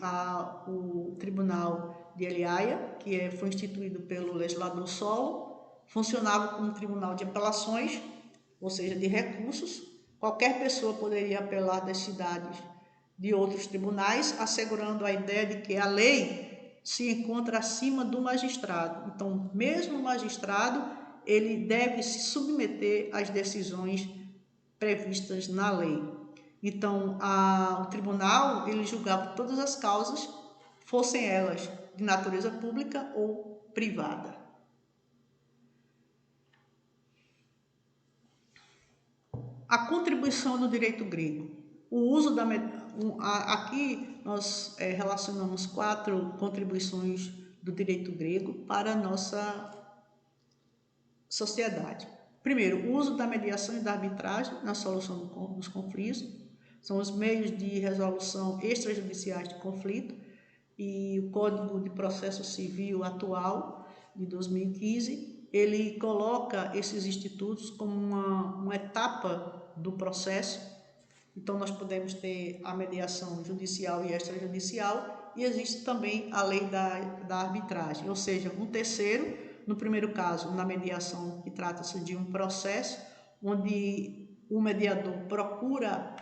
o Tribunal de Eliaia, que foi instituído pelo legislador Solon, funcionava como um tribunal de apelações, ou seja, de recursos. Qualquer pessoa poderia apelar das cidades de outros tribunais, assegurando a ideia de que a lei se encontra acima do magistrado. Então, mesmo o magistrado, ele deve se submeter às decisões previstas na lei. Então, o tribunal, ele julgava todas as causas, fossem elas de natureza pública ou privada. A contribuição do direito grego. O uso aqui nós relacionamos 4 contribuições do direito grego para a nossa sociedade. Primeiro, o uso da mediação e da arbitragem na solução dos conflitos. São os meios de resolução extrajudiciais de conflito, e o Código de Processo Civil atual, de 2015, ele coloca esses institutos como uma etapa do processo. Então, nós podemos ter a mediação judicial e extrajudicial, e existe também a lei da arbitragem, ou seja, um terceiro, no primeiro caso, na mediação, que trata-se de um processo, onde o mediador procura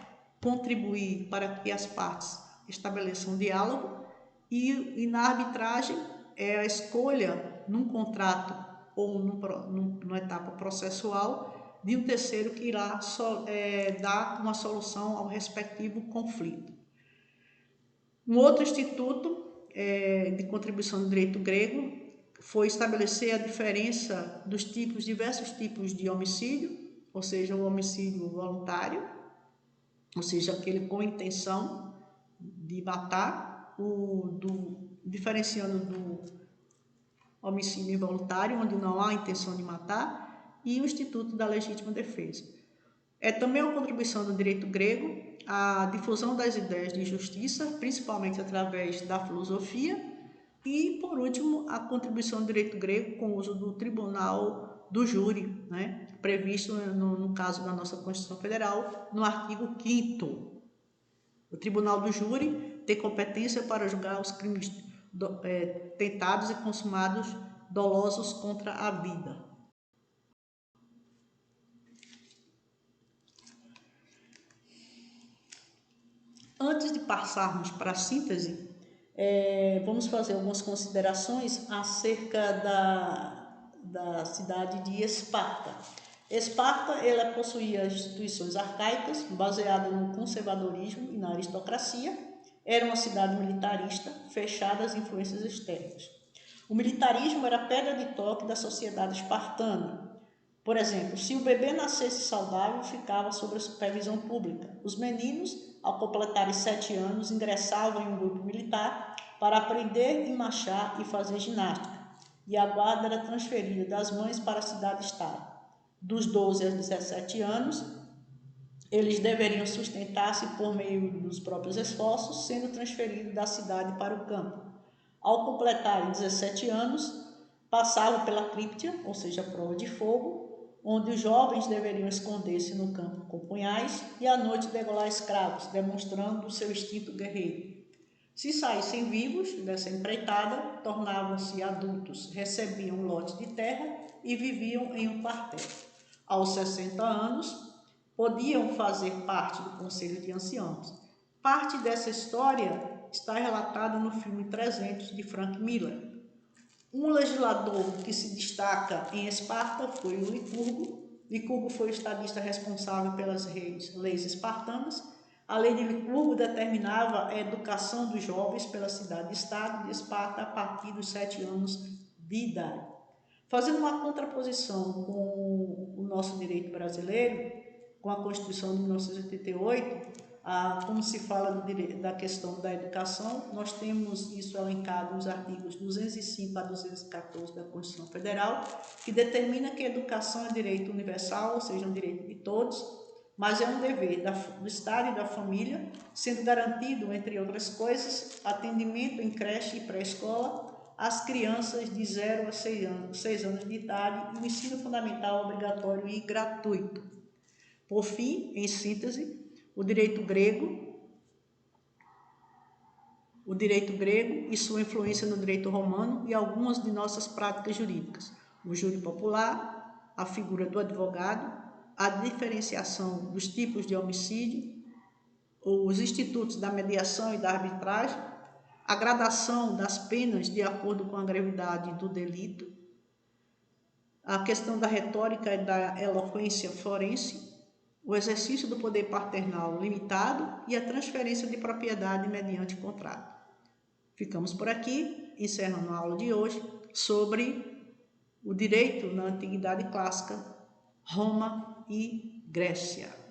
contribuir para que as partes estabeleçam um diálogo, e na arbitragem é a escolha num contrato ou numa etapa processual de um terceiro que irá dar uma solução ao respectivo conflito. Um outro instituto de contribuição do direito grego foi estabelecer a diferença dos diversos tipos de homicídio, ou seja, o homicídio voluntário, ou seja, aquele com intenção de matar, diferenciando do homicídio involuntário, onde não há intenção de matar, e o Instituto da Legítima Defesa. É também uma contribuição do direito grego a difusão das ideias de justiça, principalmente através da filosofia, e, por último, a contribuição do direito grego com o uso do tribunal do júri, previsto no caso da nossa Constituição Federal, no artigo 5º. O tribunal do júri tem competência para julgar os crimes tentados e consumados dolosos contra a vida. Antes de passarmos para a síntese, vamos fazer algumas considerações acerca da cidade de Esparta. Esparta, ela possuía instituições arcaicas baseadas no conservadorismo e na aristocracia. Era uma cidade militarista, fechada às influências externas. O militarismo era a pedra de toque da sociedade espartana. Por exemplo, se o bebê nascesse saudável, ficava sob a supervisão pública. Os meninos, ao completarem 7 anos, ingressavam em um grupo militar para aprender a marchar e fazer ginástica. E a guarda era transferida das mães para a cidade-estado. Dos 12 aos 17 anos, eles deveriam sustentar-se por meio dos próprios esforços, sendo transferidos da cidade para o campo. Ao completarem 17 anos, passavam pela críptia, ou seja, a prova de fogo, onde os jovens deveriam esconder-se no campo com punhais e à noite degolar escravos, demonstrando o seu instinto guerreiro. Se saíssem vivos dessa empreitada, tornavam-se adultos, recebiam um lote de terra e viviam em um quartel. Aos 60 anos, podiam fazer parte do Conselho de Anciãos. Parte dessa história está relatada no filme 300, de Frank Miller. Um legislador que se destaca em Esparta foi o Licurgo. Licurgo foi o estadista responsável pelas leis espartanas. A lei de Licurgo determinava a educação dos jovens pela cidade-estado de Esparta a partir dos 7 anos de idade. Fazendo uma contraposição com o nosso direito brasileiro, com a Constituição de 1988, como se fala da questão da educação, nós temos isso elencado nos artigos 205 a 214 da Constituição Federal, que determina que a educação é direito universal, ou seja, um direito de todos, mas é um dever do Estado e da família, sendo garantido, entre outras coisas, atendimento em creche e pré-escola às crianças de 0 a 6 anos de idade e o ensino fundamental obrigatório e gratuito. Por fim, em síntese, o direito grego e sua influência no direito romano e algumas de nossas práticas jurídicas. O júri popular, a figura do advogado, a diferenciação dos tipos de homicídio, os institutos da mediação e da arbitragem, a gradação das penas de acordo com a gravidade do delito, a questão da retórica e da eloquência forense, o exercício do poder paternal limitado e a transferência de propriedade mediante contrato. Ficamos por aqui, encerrando a aula de hoje sobre o direito na Antiguidade Clássica, Roma e Grécia.